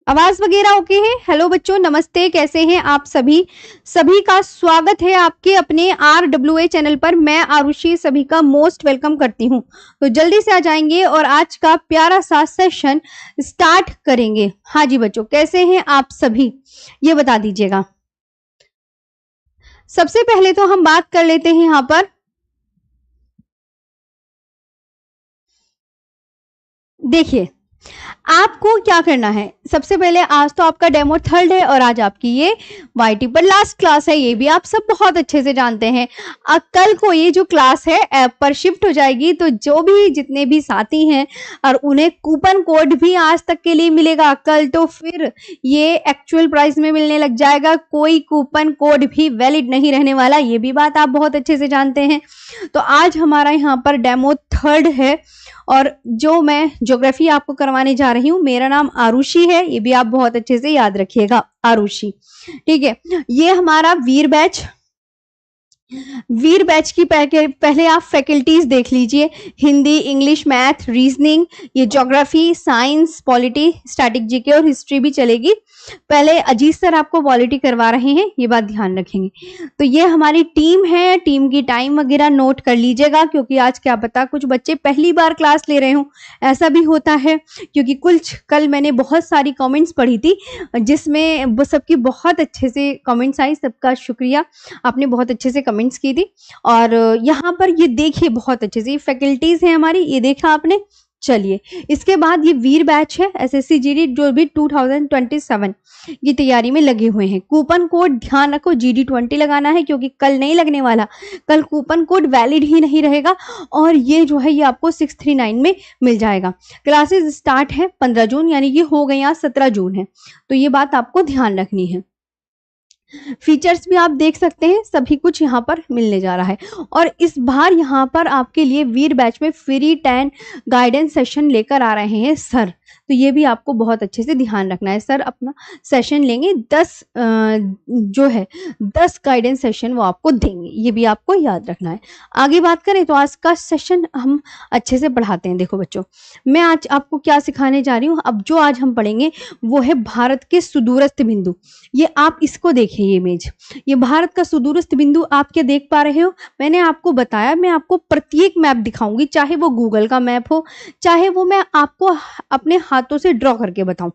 आवाज वगैरह ओके है। हेलो बच्चों, नमस्ते, कैसे हैं आप सभी। सभी का स्वागत है आपके अपने RWA चैनल पर। मैं आरुषि सभी का मोस्ट वेलकम करती हूं। तो जल्दी से आ जाएंगे और आज का प्यारा सा सेशन स्टार्ट करेंगे। हाँ जी बच्चों, कैसे हैं आप सभी, ये बता दीजिएगा। सबसे पहले तो हम बात कर लेते हैं यहां पर, देखिए आपको क्या करना है। सबसे पहले आज तो आपका डेमो थर्ड है और आज आपकी ये वाईटी पर लास्ट क्लास है, ये भी आप सब बहुत अच्छे से जानते हैं। कल को ये जो क्लास है ऐप पर शिफ्ट हो जाएगी, तो जो भी जितने भी साथी हैं और उन्हें कूपन कोड भी आज तक के लिए मिलेगा, कल तो फिर ये एक्चुअल प्राइस में मिलने लग जाएगा। कोई कूपन कोड भी वैलिड नहीं रहने वाला, ये भी बात आप बहुत अच्छे से जानते हैं। तो आज हमारा यहाँ पर डेमो थर्ड है और जो मैं ज्योग्राफी आपको करवाने जा रही हूँ, मेरा नाम आरुषि है, ये भी आप बहुत अच्छे से याद रखिएगा, आरुषि। ठीक है, ये हमारा वीर बैच की पहले आप फैकल्टीज देख लीजिए। हिंदी, इंग्लिश, मैथ, रीजनिंग, ये geography, science, polity, static GK और हिस्ट्री भी चलेगी। पहले अजीत सर आपको पॉलिटी करवा रहे हैं, ये बात ध्यान रखेंगे। तो ये हमारी टीम है, टीम की टाइम वगैरह नोट कर लीजिएगा, क्योंकि आज क्या पता कुछ बच्चे पहली बार क्लास ले रहे हो, ऐसा भी होता है। क्योंकि कुछ कल मैंने बहुत सारी कमेंट्स पढ़ी थी जिसमें सबकी बहुत अच्छे से कमेंट्स आई, सबका शुक्रिया, आपने बहुत अच्छे से कमेंट्स की थी। और यहाँ पर ये देखिए बहुत अच्छे से फैकल्टीज है हमारी, ये देखा आपने। चलिए, इसके बाद ये वीर बैच है SSC GD जो भी 2027 की तैयारी में लगे हुए हैं। कूपन कोड ध्यान रखो GD20 लगाना है, क्योंकि कल नहीं लगने वाला, कल कूपन कोड वैलिड ही नहीं रहेगा। और ये जो है ये आपको 639 में मिल जाएगा। क्लासेस स्टार्ट है 15 जून, यानी कि हो गए यहाँ 17 जून है, तो ये बात आपको ध्यान रखनी है। फीचर्स भी आप देख सकते हैं, सभी कुछ यहाँ पर मिलने जा रहा है। और इस बार यहाँ पर आपके लिए वीर बैच में फ्री 10 गाइडेंस सेशन लेकर आ रहे हैं सर, तो ये भी आपको बहुत अच्छे से ध्यान रखना है। सर अपना सेशन लेंगे 10 गाइडेंस सेशन वो आपको देंगे, ये भी आपको याद रखना है। आगे बात करें तो आज का सेशन हम अच्छे से पढ़ाते हैं। देखो बच्चों, मैं आज आपको क्या सिखाने जा रही हूँ। अब जो आज हम पढ़ेंगे वो है भारत के सुदूरस्थ बिंदु। ये आप इसको देखिए, ये इमेज, ये भारत का सुदूरस्थ बिंदु आप क्या देख पा रहे हो। मैंने आपको बताया मैं आपको प्रत्येक मैप दिखाऊंगी, चाहे वो गूगल का मैप हो, चाहे वो मैं आपको अपने हाथों से ड्रॉ करके बताऊं,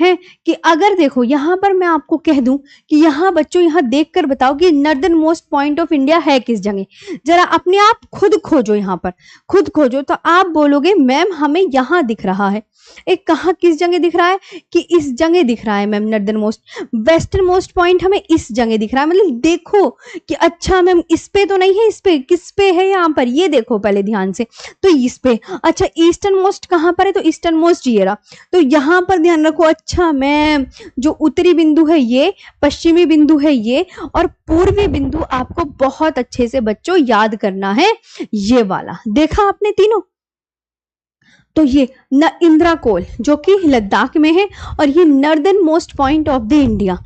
है कि अगर देखो यहाँ पर मैं आपको कह दूं कि यहाँ बच्चों यहाँ देखकर बताओ कि northern most point of India है किस जगह। जरा अपने आप खुद खोजो, यहाँ पर खुद खोजो, तो आप बोलोगे मैम हमें यहाँ दिख रहा है। एक कहाँ किस जगह दिख रहा है कि इस जगह दिख रहा है ma'am northern most. Western most point हमें इस जगह दिख रहा है, मतलब देखो कि अच्छा मैम इस पे तो नहीं है, इस पे किस पे है यहाँ पर, ये देखो पहले ध्यान से, तो इस पे। अच्छा ईस्टर्न मोस्ट कहाँ पर है, तो ईस्टर्न मोस्ट ये रहा, तो यहाँ पर ध्यान रखो। अच्छा मैम जो उत्तरी बिंदु है ये, पश्चिमी बिंदु है ये, और पूर्वी बिंदु आपको बहुत अच्छे से बच्चों याद करना है, ये वाला देखा आपने तीनों। तो ये न इंदिरा कोल जो कि लद्दाख में है, और ये northern most point of the India,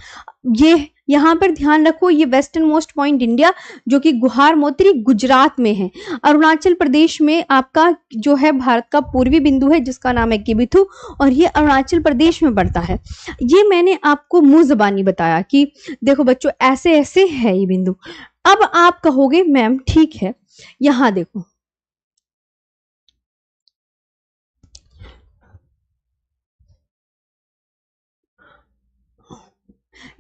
ये यहाँ पर ध्यान रखो, ये वेस्टर्न मोस्ट पॉइंट इंडिया जो कि गुहार मोत्री गुजरात में है। अरुणाचल प्रदेश में आपका जो है भारत का पूर्वी बिंदु है जिसका नाम है किबिथु, और ये अरुणाचल प्रदेश में पड़ता है। ये मैंने आपको मुंह जबानी बताया कि देखो बच्चों ऐसे ऐसे है ये बिंदु। अब आप कहोगे मैम ठीक है, यहाँ देखो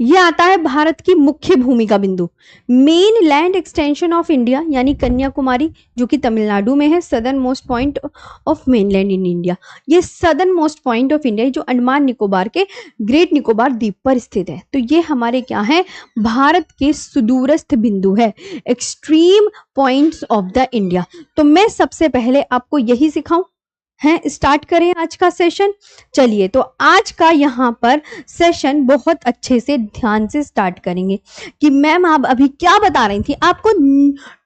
ये आता है भारत की मुख्य भूमि का बिंदु, main land extension of India, यानी कन्याकुमारी जो कि तमिलनाडु में है, southern most point of mainland in India. ये southern most point of India जो अंडमान निकोबार के ग्रेट निकोबार द्वीप पर स्थित है। तो ये हमारे क्या है, भारत के सुदूरस्थ बिंदु है, extreme points of the India. तो मैं सबसे पहले आपको यही सिखाऊं हैं, स्टार्ट करें आज का सेशन। चलिए, तो आज का यहाँ पर सेशन बहुत अच्छे से ध्यान से स्टार्ट करेंगे कि मैम आप अभी क्या बता रही थी। आपको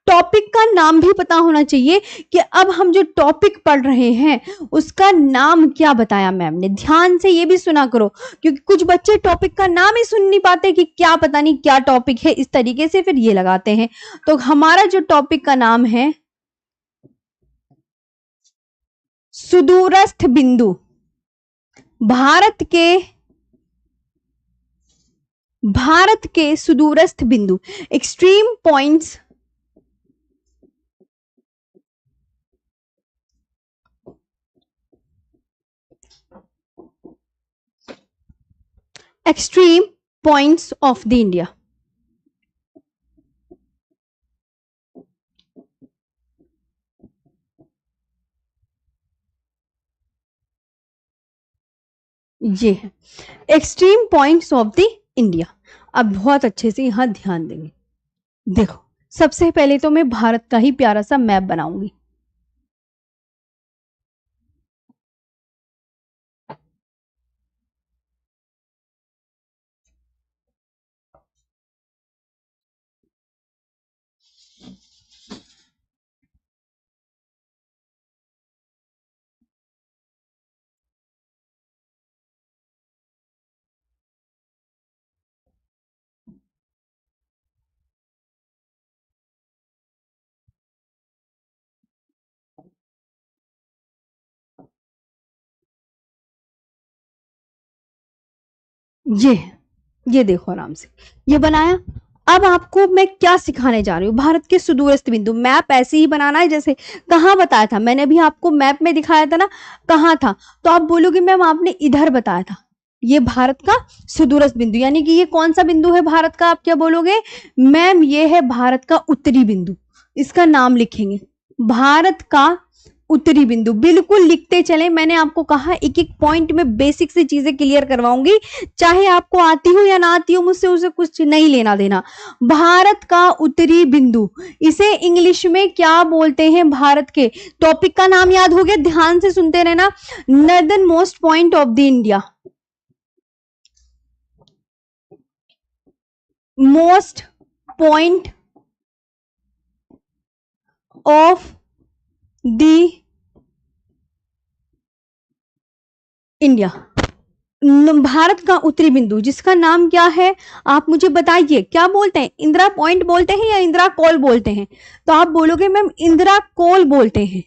टॉपिक का नाम भी पता होना चाहिए कि अब हम जो टॉपिक पढ़ रहे हैं उसका नाम क्या बताया मैम ने। ध्यान से ये भी सुना करो, क्योंकि कुछ बच्चे टॉपिक का नाम ही सुन नहीं पाते कि क्या पता नहीं क्या टॉपिक है, इस तरीके से फिर ये लगाते हैं। तो हमारा जो टॉपिक का नाम है सुदूरस्थ बिंदु, भारत के भारत के सुदूरस्थ बिंदु, extreme points, extreme points of the India. ये है extreme points of the India. अब बहुत अच्छे से यहां ध्यान देंगे। देखो, सबसे पहले तो मैं भारत का ही प्यारा सा मैप बनाऊंगी। ये देखो आराम से, ये बनाया। अब आपको मैं क्या सिखाने जा रही हूँ, भारत के सुदूरस्थ बिंदु। मैप ऐसे ही बनाना है जैसे कहाँ बताया था मैंने, भी आपको मैप में दिखाया था ना, कहाँ था। तो आप बोलोगे मैम आपने इधर बताया था। ये भारत का सुदूरस्थ बिंदु, यानी कि ये कौन सा बिंदु है भारत का, आप क्या बोलोगे मैम ये है भारत का उत्तरी बिंदु। इसका नाम लिखेंगे भारत का उत्तरी बिंदु। बिल्कुल लिखते चले, मैंने आपको कहा एक एक पॉइंट में बेसिक से चीजें क्लियर करवाऊंगी, चाहे आपको आती हो या ना आती हो, मुझसे उसे कुछ नहीं लेना देना। भारत का उत्तरी बिंदु, इसे इंग्लिश में क्या बोलते हैं, भारत के टॉपिक का नाम याद हो गया, ध्यान से सुनते रहना। Northern most point of the India, most point of the India, Bharat का उत्तरी बिंदु जिसका नाम क्या है, आप मुझे बताइए क्या बोलते हैं, इंदिरा पॉइंट बोलते हैं या इंदिरा कॉल बोलते हैं। तो आप बोलोगे मैम इंदिरा कॉल बोलते हैं।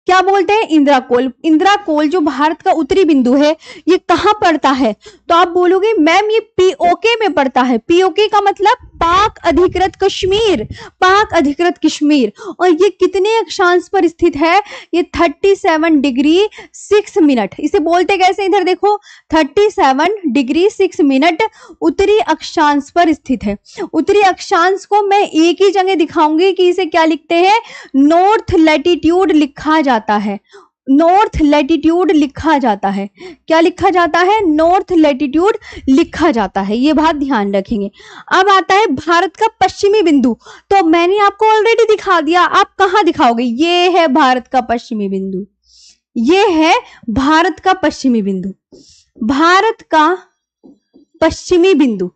क्या बोलते हैं, इंदिरा कोल। इंदिरा कोल जो भारत का उत्तरी बिंदु है, ये कहां पड़ता है, तो आप बोलोगे मैम ये पीओके में पड़ता है। पीओके का मतलब पाक अधिकृत कश्मीर, पाक अधिकृत कश्मीर। और ये कितने अक्षांश पर स्थित है, ये 37 डिग्री 6 मिनट। इसे बोलते कैसे, इधर देखो 37 डिग्री 6 मिनट उत्तरी अक्षांश पर स्थित है। उत्तरी अक्षांश को मैं एक ही जगह दिखाऊंगी कि इसे क्या लिखते हैं, नॉर्थ लैटिट्यूड लिखा जाता है। नॉर्थ लैटिट्यूड लिखा जाता है, क्या लिखा जाता है, नॉर्थ लैटिट्यूड लिखा जाता है। ये बात ध्यान रखेंगे। अब आता है भारत का पश्चिमी बिंदु, तो मैंने आपको ऑलरेडी दिखा दिया, आप कहां दिखाओगे, ये है भारत का पश्चिमी बिंदु, ये है भारत का पश्चिमी बिंदु। भारत का पश्चिमी बिंदु,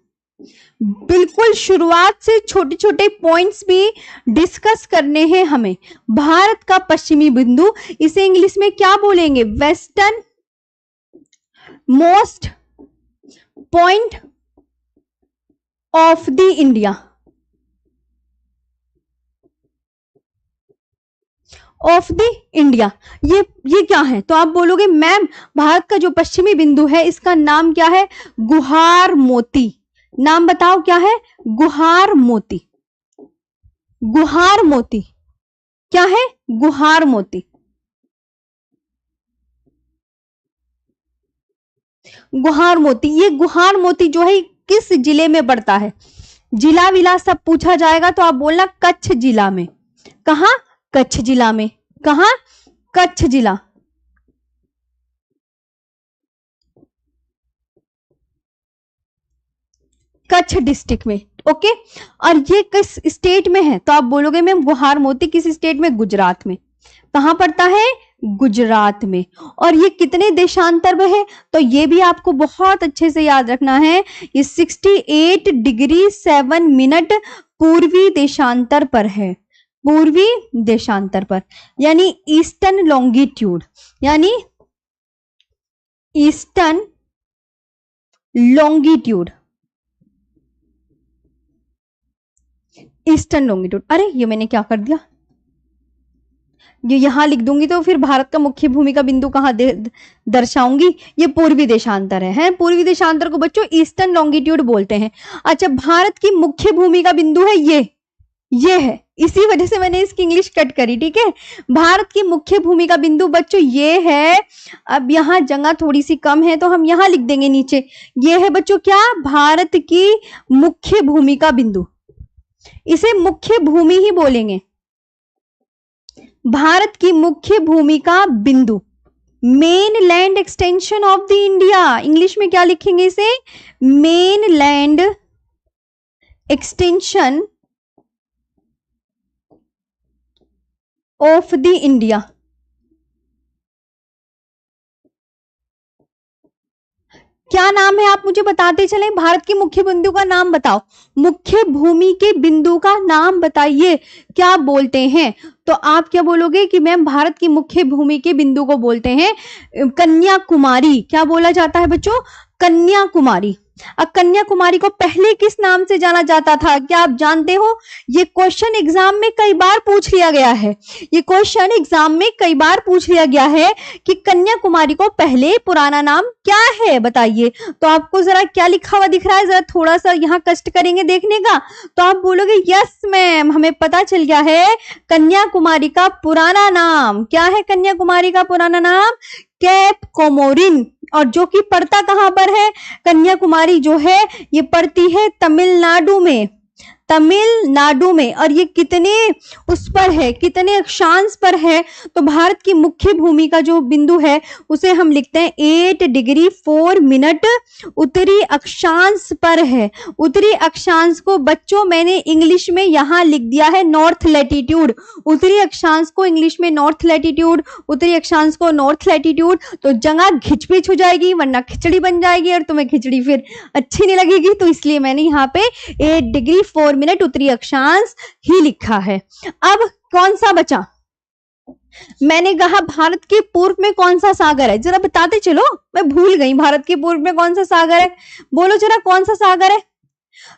बिल्कुल शुरुआत से छोटे छोटे पॉइंट्स भी डिस्कस करने हैं हमें। भारत का पश्चिमी बिंदु, इसे इंग्लिश में क्या बोलेंगे, western most point of the India, of the India. ये क्या है, तो आप बोलोगे मैम भारत का जो पश्चिमी बिंदु है इसका नाम क्या है, गुहार मोती। नाम बताओ क्या है, गुहार मोती। गुहार मोती क्या है, गुहार मोती। गुहार मोती, ये गुहार मोती जो है किस जिले में पड़ता है, जिला विला सब पूछा जाएगा तो आप बोलना कच्छ जिला में। कहा, कच्छ जिला में। कहा, कच्छ जिला। कच्छ डिस्ट्रिक्ट में। ओके, और ये किस स्टेट में है, तो आप बोलोगे मैम गुहार मोती किस स्टेट में, गुजरात में। कहां पड़ता है, गुजरात में। और ये कितने देशांतर में है, तो ये भी आपको बहुत अच्छे से याद रखना है, ये 68 डिग्री 7 मिनट पूर्वी देशांतर पर है, पूर्वी देशांतर पर, यानी ईस्टर्न लॉन्गिट्यूड, यानी ईस्टर्न लॉन्गिट्यूड, ईस्टर्न लॉन्गिट्यूड। अरे ये मैंने क्या कर दिया, ये यहाँ लिख दूंगी तो फिर भारत का मुख्य भूमि का बिंदु कहाँ दर्शाऊंगी? ये पूर्वी देशांतर है। पूर्वी देशांतर को बच्चों ईस्टर्न लॉन्गिट्यूड बोलते हैं। अच्छा, भारत की मुख्य भूमि का बिंदु है ये है, इसी वजह से मैंने इसकी इंग्लिश कट करी, ठीक है। भारत की मुख्य भूमि का बिंदु बच्चों ये है। अब यहाँ जगह थोड़ी सी कम है तो हम यहाँ लिख देंगे नीचे, ये है बच्चों क्या? भारत की मुख्य भूमि का बिंदु। इसे मुख्य भूमि ही बोलेंगे, भारत की मुख्य भूमि का बिंदु। Main land extension of the India, English में क्या लिखेंगे इसे? Main land extension of the India. क्या नाम है आप मुझे बताते चलें। भारत के मुख्य बिंदु का नाम बताओ, मुख्य भूमि के बिंदु का नाम बताइए, क्या बोलते हैं? तो आप क्या बोलोगे कि मैम भारत की मुख्य भूमि के बिंदु को बोलते हैं कन्याकुमारी। क्या बोला जाता है बच्चों? कन्याकुमारी। अब कन्याकुमारी को पहले किस नाम से जाना जाता था, क्या आप जानते हो? ये क्वेश्चन एग्जाम में कई बार पूछ लिया गया है। ये क्वेश्चन एग्जाम में कई बार पूछ लिया गया है कि कन्याकुमारी को पहले पुराना नाम क्या है, बताइए। तो आपको जरा क्या लिखा हुआ दिख रहा है, जरा थोड़ा सा यहाँ कष्ट करेंगे देखने का, तो आप बोलोगे यस मैम, हमें पता चल गया है कन्याकुमारी का पुराना नाम क्या है। कन्याकुमारी का पुराना नाम कैप कोमोरिन। और जो कि पड़ता कहां पर है? कन्याकुमारी जो है ये पड़ती है तमिलनाडु में, तमिलनाडु में। और ये कितने उस पर है, कितने अक्षांश पर है? तो भारत की मुख्य भूमि का जो बिंदु है उसे हम लिखते हैं 8 डिग्री 4 मिनट उत्तरी अक्षांश पर है। उत्तरी अक्षांश को बच्चों मैंने इंग्लिश में यहां लिख दिया है नॉर्थ लैटिट्यूड। उत्तरी अक्षांश को इंग्लिश में नॉर्थ लैटिट्यूड, उत्तरी अक्षांश को नॉर्थ लैटिट्यूड। तो जगह घिचपिच हो जाएगी वरना खिचड़ी बन जाएगी और तुम्हें खिचड़ी फिर अच्छी नहीं लगेगी, तो इसलिए मैंने यहाँ पे 8 डिग्री 4 मिनट उत्तरी अक्षांश ही लिखा है। अब कौन सा बचा? मैंने कहा भारत के पूर्व में कौन सा सागर है, जरा बताते चलो, मैं भूल गई। भारत के पूर्व में कौन सा सागर है, बोलो जरा कौन सा सागर है?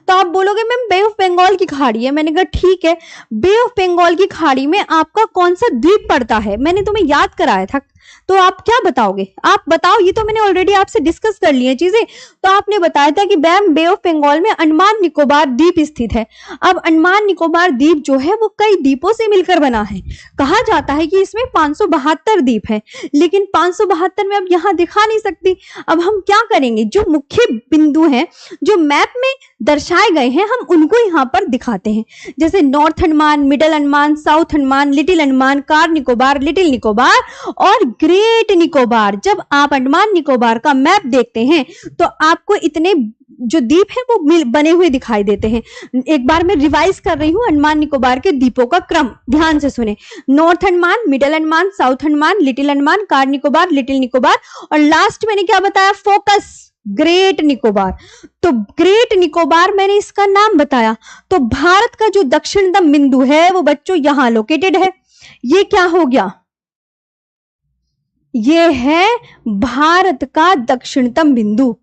तो आप बोलोगे मैम बे ऑफ बंगाल की खाड़ी है। मैंने कहा ठीक है, बे ऑफ बंगाल की खाड़ी में आपका कौन सा द्वीप पड़ता है? मैंने तुम्हें याद कराया था, तो आप क्या बताओगे? आप बताओ, ये तो मैंने ऑलरेडी आपसे डिस्कस कर ली है चीजें। तो आपने बताया था कि मैम बे ऑफ बंगाल में अंडमान निकोबार द्वीप स्थित है। अब अंडमान निकोबार द्वीप जो है वो कई द्वीपों से मिलकर बना है। कहा जाता है कि इसमें 572 द्वीप है, लेकिन 572 में अब यहाँ दिखा नहीं सकती। अब हम क्या करेंगे, जो मुख्य बिंदु हैं जो मैप में दर्शाए गए हैं हम उनको यहाँ पर दिखाते हैं। जैसे north Andaman, middle Andaman, south Andaman, little Andaman, car Nicobar, little Nicobar और ग्रेट निकोबार। जब आप अंडमान निकोबार का मैप देखते हैं तो आपको इतने जो द्वीप है वो बने हुए दिखाई देते हैं। एक बार मैं रिवाइज कर रही हूं अंडमान निकोबार के द्वीपों का क्रम, ध्यान से सुने। North Andaman, middle Andaman, south Andaman, little Andaman, car Nicobar, little Nicobar और लास्ट मैंने क्या बताया? Focus great Nicobar. तो ग्रेट निकोबार मैंने इसका नाम बताया। तो भारत का जो दक्षिणतम बिंदु है वो बच्चों यहां लोकेटेड है। ये क्या हो गया? ये है भारत का दक्षिणतम बिंदु।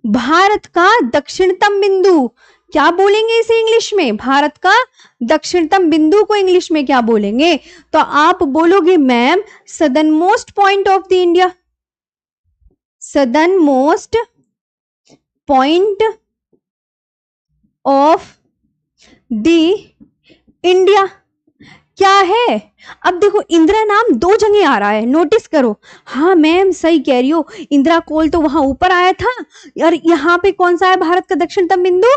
भारत का दक्षिणतम बिंदु क्या बोलेंगे इसे इंग्लिश में? भारत का दक्षिणतम बिंदु को इंग्लिश में क्या बोलेंगे? तो आप बोलोगे ma'am southern most point of the India. Southern most point of the India क्या है? अब देखो इंदिरा नाम 2 जगह आ रहा है, नोटिस करो। हाँ मैम सही कह रही हो, इंदिरा कोल तो वहां ऊपर आया था और यहाँ पे कौन सा है भारत का दक्षिणतम बिंदु?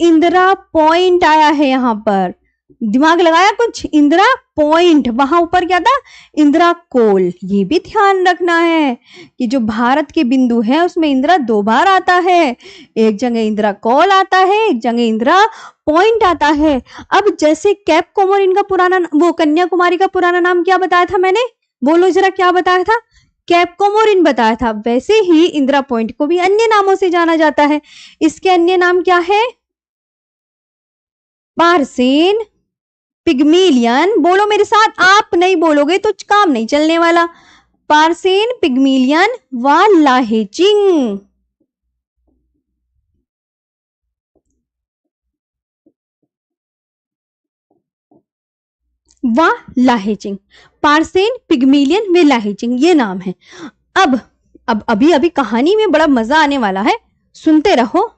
इंदिरा पॉइंट आया है यहाँ पर। दिमाग लगाया कुछ? इंदिरा पॉइंट, वहां ऊपर क्या था? इंदिरा कोल। ये भी ध्यान रखना है कि जो भारत के बिंदु है उसमें इंदिरा 2 बार आता है। एक जगह इंदिरा कोल आता है, एक जगह इंदिरा पॉइंट आता है। अब जैसे कैप कोमोरिन का पुराना, वो कन्याकुमारी का पुराना नाम क्या बताया था मैंने? बोलो जरा क्या बताया था? कैप कोमोरिन बताया था। वैसे ही इंदिरा पॉइंट को भी अन्य नामों से जाना जाता है। इसके अन्य नाम क्या है? Percent, Pygmalion. बोलो मेरे साथ, आप नहीं बोलोगे तो काम नहीं चलने वाला। पारसेन, पिग्मेलियन व लाहेचिंग। व लाहेचिंग, पार्सेन, पिग्मिलियन व लाहेचिंग, ये नाम है। अब अभी अभी कहानी में बड़ा मजा आने वाला है, सुनते रहो।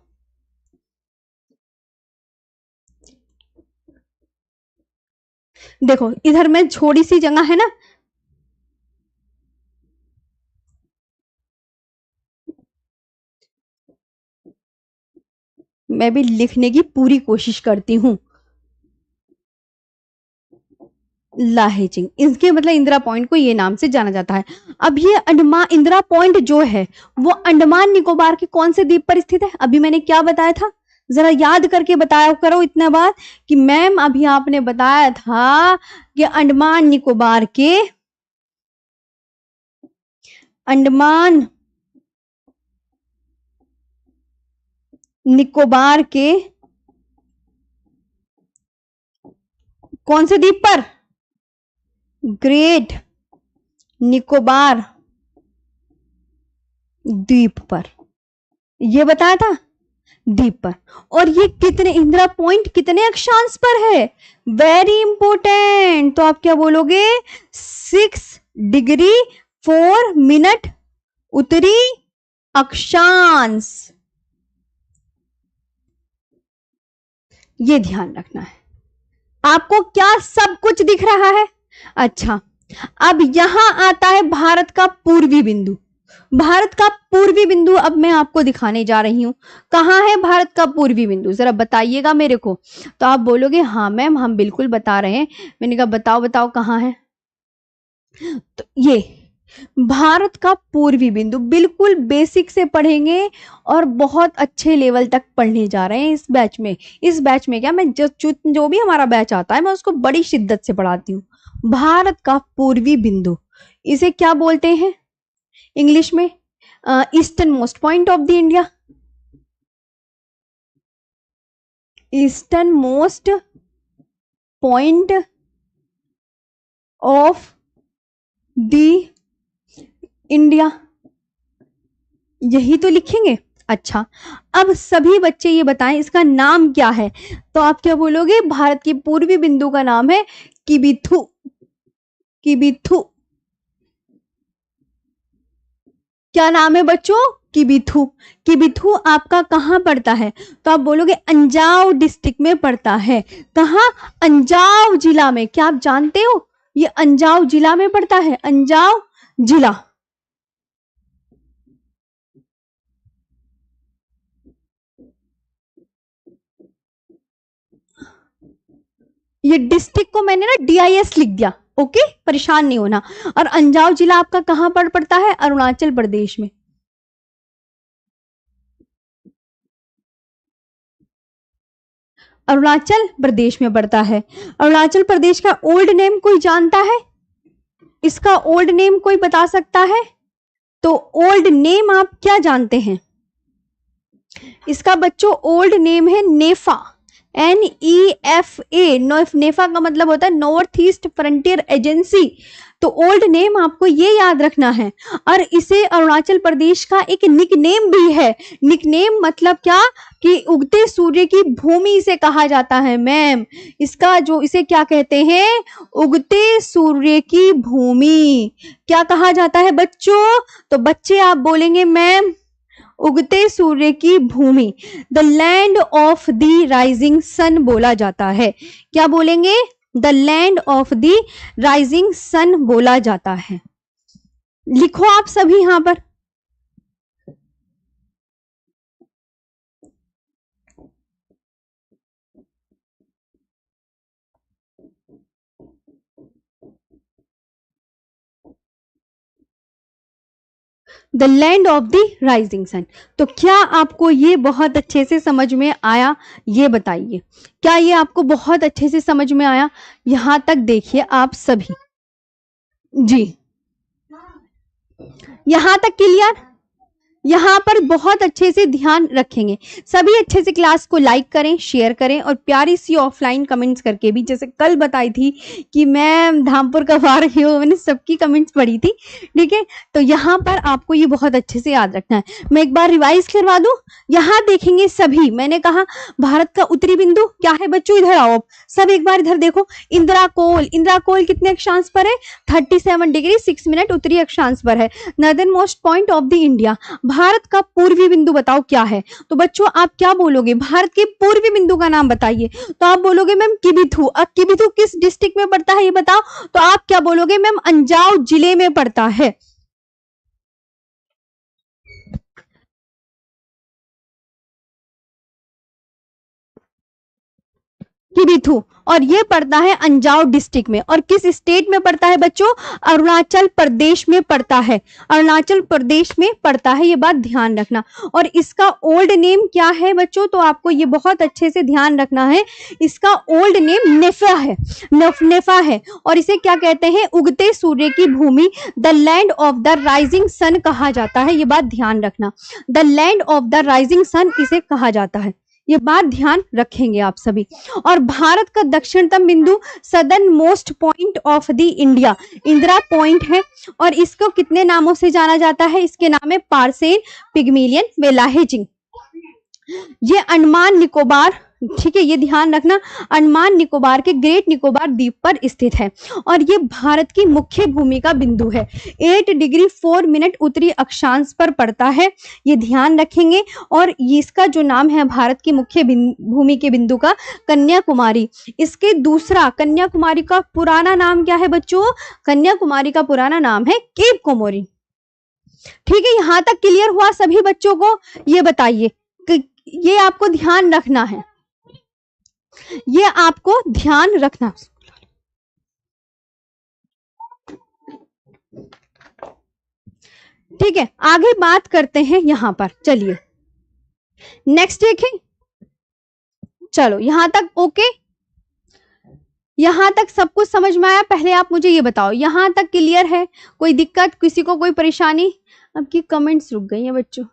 देखो इधर में छोटी सी जगह है ना, मैं भी लिखने की पूरी कोशिश करती हूं। लाहेचिंग, इसके मतलब इंदिरा पॉइंट को ये नाम से जाना जाता है। अब ये अंडमान इंदिरा पॉइंट जो है वो अंडमान निकोबार के कौन से द्वीप पर स्थित है? अभी मैंने क्या बताया था, जरा याद करके बताया करो इतना बार कि मैम अभी आपने बताया था कि अंडमान निकोबार के कौन से द्वीप पर? ग्रेट निकोबार द्वीप पर, ये बताया था, द्वीप पर। और ये कितने, इंदिरा पॉइंट कितने अक्षांश पर है? Very important. तो आप क्या बोलोगे? 6 डिग्री 4 मिनट उत्तरी अक्षांश, ये ध्यान रखना है। आपको क्या सब कुछ दिख रहा है? अच्छा, अब यहां आता है भारत का पूर्वी बिंदु। भारत का पूर्वी बिंदु अब मैं आपको दिखाने जा रही हूं। कहां है भारत का पूर्वी बिंदु, जरा बताइएगा मेरे को। तो आप बोलोगे हाँ मैम हम बिल्कुल बता रहे हैं। मैंने कहा बताओ बताओ कहां है? तो ये भारत का पूर्वी बिंदु, बिल्कुल बेसिक से पढ़ेंगे और बहुत अच्छे लेवल तक पढ़ने जा रहे हैं इस बैच में। इस बैच में क्या, मैं जो भी हमारा बैच आता है मैं उसको बड़ी शिद्दत से पढ़ाती हूँ। भारत का पूर्वी बिंदु, इसे क्या बोलते हैं इंग्लिश में? Eastern most point of the India, eastern most point of the India, यही तो लिखेंगे। अच्छा, अब सभी बच्चे ये बताएं इसका नाम क्या है? तो आप क्या बोलोगे? भारत की पूर्वी बिंदु का नाम है किबिथु। किबिथु, क्या नाम है बच्चों? किबिथु। किबिथु आपका कहां पड़ता है? तो आप बोलोगे अंजाव डिस्ट्रिक्ट में पड़ता है। कहां? अंजाव जिला में। क्या आप जानते हो ये अंजाव जिला में पड़ता है? अंजाव जिला। ये डिस्ट्रिक्ट को मैंने ना DIS लिख दिया, ओके, परेशान नहीं होना। और अंजाव जिला आपका कहां पर पड़ता है? अरुणाचल प्रदेश में। अरुणाचल प्रदेश में पड़ता है। अरुणाचल प्रदेश का ओल्ड नेम कोई जानता है? इसका ओल्ड नेम कोई बता सकता है? तो ओल्ड नेम आप क्या जानते हैं इसका बच्चों? ओल्ड नेम है नेफा, NEFA। नेफा का मतलब होता है नॉर्थ ईस्ट फ्रंटियर एजेंसी। तो ओल्ड नेम आपको ये याद रखना है। और इसे अरुणाचल प्रदेश का एक निकनेम भी है। निकनेम मतलब क्या कि उगते सूर्य की भूमि से कहा जाता है मैम। इसका जो इसे क्या कहते हैं? उगते सूर्य की भूमि। क्या कहा जाता है बच्चों? तो बच्चे आप बोलेंगे मैम उगते सूर्य की भूमि, the land of the rising sun बोला जाता है। क्या बोलेंगे? The land of the rising sun बोला जाता है। लिखो आप सभी यहां पर। The land of the rising sun. तो क्या आपको ये बहुत अच्छे से समझ में आया? ये बताइए, क्या ये आपको बहुत अच्छे से समझ में आया? यहां तक देखिए आप सभी जी, यहां तक क्लियर? यहाँ पर बहुत अच्छे से ध्यान रखेंगे सभी। अच्छे से क्लास को लाइक करें, शेयर करें और प्यारी सी ऑफलाइन कमेंट्स करके भी, जैसे कल बताई थी कि मैं धामपुर कब आ रही हूँ, मैंने सबकी कमेंट्स पढ़ी थी। ठीक है, तो यहाँ पर आपको ये बहुत अच्छे से याद रखना है। मैं एक बार रिवाइज करवा दूं। यहाँ देखेंगे सभी, मैंने कहा भारत का उत्तरी बिंदु क्या है बच्चों, इधर आओ सब एक बार इधर देखो। इंदिरा कोल, इंदिरा कोल कितने अक्षांश पर है, 37 डिग्री 6 मिनट उत्तरी अक्षांश पर है। Northern most point of the India, Bharat का पूर्वी बिंदु बताओ क्या है। तो बच्चों आप क्या बोलोगे, भारत के पूर्वी बिंदु का नाम बताइए। तो आप बोलोगे मैम किबिथु। अब किबिथु किस डिस्ट्रिक्ट में पड़ता है ये बताओ। तो आप क्या बोलोगे, मैम अंजाव जिले में पड़ता है। किबिथु, और ये पड़ता है अंजाव डिस्ट्रिक्ट में। और किस स्टेट में पड़ता है बच्चों, अरुणाचल प्रदेश में पड़ता है। अरुणाचल प्रदेश में पड़ता है, ये बात ध्यान रखना। और इसका ओल्ड नेम क्या है बच्चों, तो आपको ये बहुत अच्छे से ध्यान रखना है। इसका ओल्ड नेम नेफा है, नेफा है। और इसे क्या कहते हैं, उगते सूर्य की भूमि, the land of the rising sun कहा जाता है। ये बात ध्यान रखना, the land of the rising sun इसे कहा जाता है। ये बात ध्यान रखेंगे आप सभी। और भारत का दक्षिणतम बिंदु, southern most point of the India, Indira point है। और इसको कितने नामों से जाना जाता है, इसके नाम है पार्सेन, पिग्मेलियन, वेलाहेजिंग। ये अंडमान निकोबार, ठीक है, ये ध्यान रखना, अंडमान निकोबार के ग्रेट निकोबार द्वीप पर स्थित है। और ये भारत की मुख्य भूमि का बिंदु है, 8 डिग्री 4 मिनट उत्तरी अक्षांश पर पड़ता है, ये ध्यान रखेंगे। और इसका जो नाम है भारत की मुख्य भूमि के बिंदु का, कन्याकुमारी। इसके दूसरा, कन्याकुमारी का पुराना नाम क्या है बच्चों, कन्याकुमारी का पुराना नाम है केप कोमोरिन। ठीक है, यहां तक क्लियर हुआ सभी बच्चों को। ये बताइए, ये आपको ध्यान रखना है, ये आपको ध्यान रखना। ठीक है, आगे बात करते हैं यहां पर। चलिए नेक्स्ट देखें। चलो यहां तक ओके, यहां तक सब कुछ समझ में आया। पहले आप मुझे ये बताओ, यहां तक क्लियर है, कोई दिक्कत, किसी को कोई परेशानी। अब की कमेंट्स रुक गई हैं बच्चों।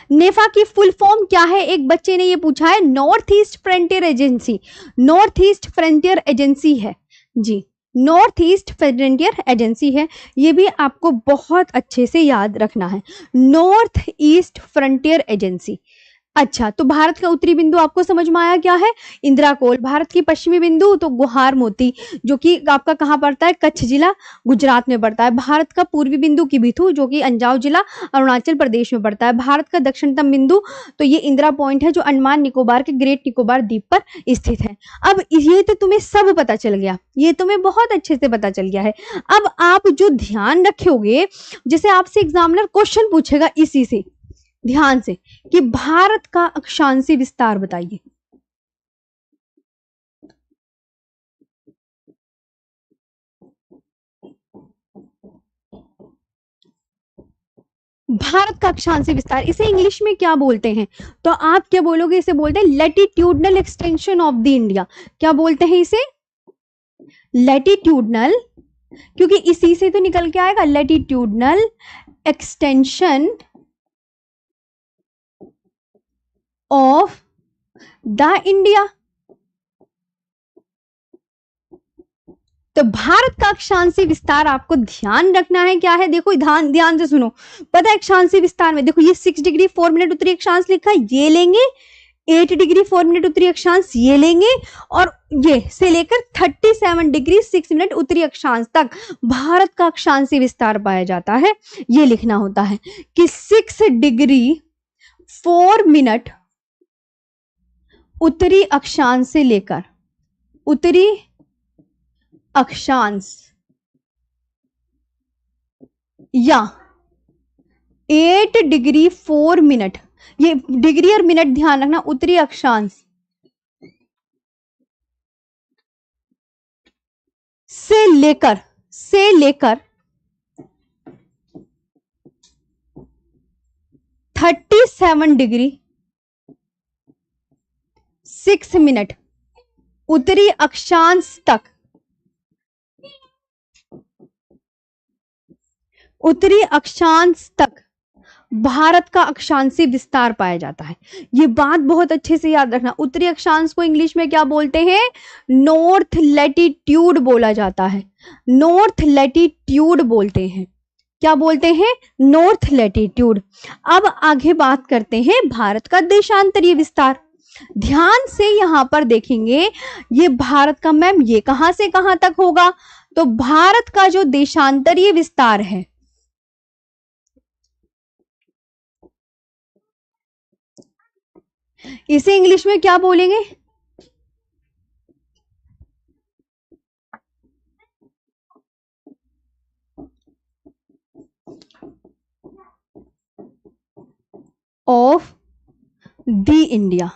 नेफा की फुल फॉर्म क्या है, एक बच्चे ने ये पूछा है। North east frontier agency, north east frontier agency है जी, नॉर्थ ईस्ट फ्रंटियर एजेंसी है। ये भी आपको बहुत अच्छे से याद रखना है, नॉर्थ ईस्ट फ्रंटियर एजेंसी। अच्छा, तो भारत का उत्तरी बिंदु आपको समझ में आया क्या है, इंदिरा कोल। भारत की पश्चिमी बिंदु तो गुहार मोती, जो कि आपका कहाँ पड़ता है, कच्छ जिला, गुजरात में पड़ता है। भारत का पूर्वी बिंदु किबिथु, जो कि अंजाव जिला, अरुणाचल प्रदेश में पड़ता है। भारत का दक्षिणतम बिंदु तो ये इंदिरा पॉइंट है, जो अंडमान निकोबार के ग्रेट निकोबार द्वीप पर स्थित है। अब ये तो तुम्हें सब पता चल गया, ये तुम्हें बहुत अच्छे से पता चल गया है। अब आप जो ध्यान रखोगे, जैसे आपसे एग्जामिनर क्वेश्चन पूछेगा इसी से, ध्यान से, कि भारत का अक्षांशीय विस्तार बताइए। भारत का अक्षांशीय विस्तार, इसे इंग्लिश में क्या बोलते हैं, तो आप क्या बोलोगे, इसे बोलते हैं latitudinal extension of the India. क्या बोलते हैं इसे, लैटिट्यूडनल, क्योंकि इसी से तो निकल के आएगा, latitudinal extension of the India. तो भारत का अक्षांशीय विस्तार आपको ध्यान रखना है क्या है, देखो ध्यान से सुनो। पता है अक्षांशीय विस्तार में, देखो ये 6 डिग्री 4 मिनट उत्तरी अक्षांश लिखा है, ये लेंगे, 8 डिग्री 4 मिनट उत्तरी अक्षांश ये लेंगे, और ये से लेकर 37 डिग्री 6 मिनट उत्तरी अक्षांश तक भारत का अक्षांशीय विस्तार पाया जाता है। ये लिखना होता है कि 6 डिग्री 4 मिनट उत्तरी अक्षांश से लेकर, उत्तरी अक्षांश, या 8 डिग्री 4 मिनट, ये डिग्री और मिनट ध्यान रखना, उत्तरी अक्षांश से लेकर 37 डिग्री 6 मिनट उत्तरी अक्षांश तक उत्तरी अक्षांश तक भारत का अक्षांशीय विस्तार पाया जाता है। ये बात बहुत अच्छे से याद रखना। उत्तरी अक्षांश को इंग्लिश में क्या बोलते हैं? नॉर्थ लैटिट्यूड बोला जाता है। नॉर्थ लैटिट्यूड बोलते हैं। क्या बोलते हैं? North latitude. अब आगे बात करते हैं भारत का देशांतरीय विस्तार। ध्यान से यहां पर देखेंगे, ये भारत का मैम ये कहां से कहां तक होगा? तो भारत का जो देशांतरीय विस्तार है, इसे इंग्लिश में क्या बोलेंगे? Of the India.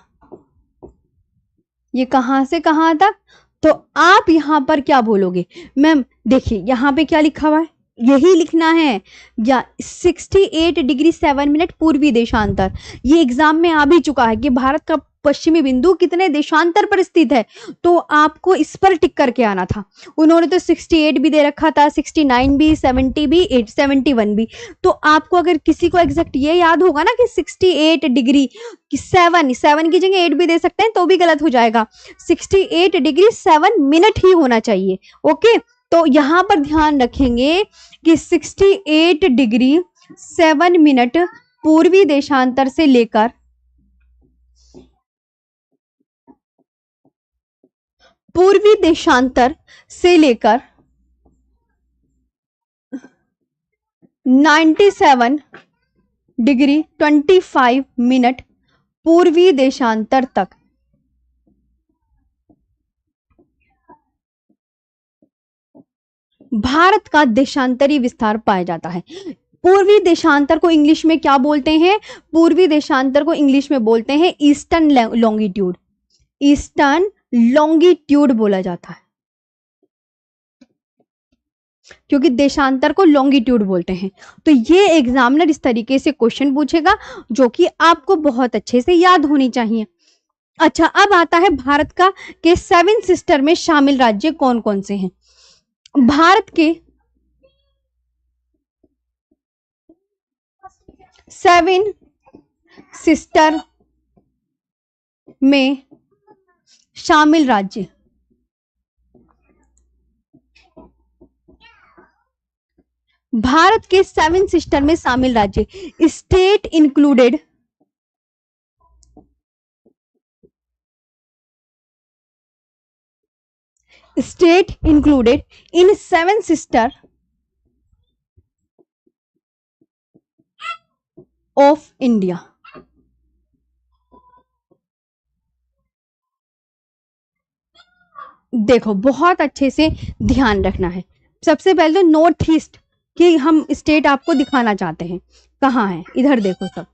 ये कहां से कहां तक? तो आप यहां पर क्या बोलोगे? मैम देखिए यहां पे क्या लिखा हुआ है, यही लिखना है। या 68 डिग्री 7 मिनट पूर्वी देशांतर। ये एग्जाम में आ भी चुका है कि भारत का पश्चिमी बिंदु कितने देशांतर पर स्थित है, तो आपको इस पर टिक करके आना था। उन्होंने तो 68 भी दे रखा था, 69 भी, 70 भी, 71 भी। तो आपको अगर किसी को एग्जैक्ट ये याद होगा ना कि 68 डिग्री 7 की जगह 8 भी दे सकते हैं तो भी गलत हो जाएगा। 68 डिग्री 7 मिनट ही होना चाहिए। ओके, तो यहां पर ध्यान रखेंगे कि 68 डिग्री 7 मिनट पूर्वी देशांतर से लेकर पूर्वी देशांतर से लेकर 97 डिग्री 25 मिनट पूर्वी देशांतर तक भारत का देशांतरी विस्तार पाया जाता है। पूर्वी देशांतर को इंग्लिश में क्या बोलते हैं? पूर्वी देशांतर को इंग्लिश में बोलते हैं ईस्टर्न लॉन्गिट्यूड। ईस्टर्न लॉन्गिट्यूड बोला जाता है, क्योंकि देशांतर को लॉन्गिट्यूड बोलते हैं। तो ये एग्जामिनर इस तरीके से क्वेश्चन पूछेगा जो कि आपको बहुत अच्छे से याद होनी चाहिए। अच्छा, अब आता है भारत का के 7 सिस्टर में शामिल राज्य कौन कौन से हैं? भारत के 7 सिस्टर में शामिल राज्य, भारत के 7 सिस्टर में शामिल राज्य, state included, state included in 7 sister of India. देखो बहुत अच्छे से ध्यान रखना है। सबसे पहले तो नॉर्थ ईस्ट की हम स्टेट आपको दिखाना चाहते हैं, कहाँ है, इधर देखो सब।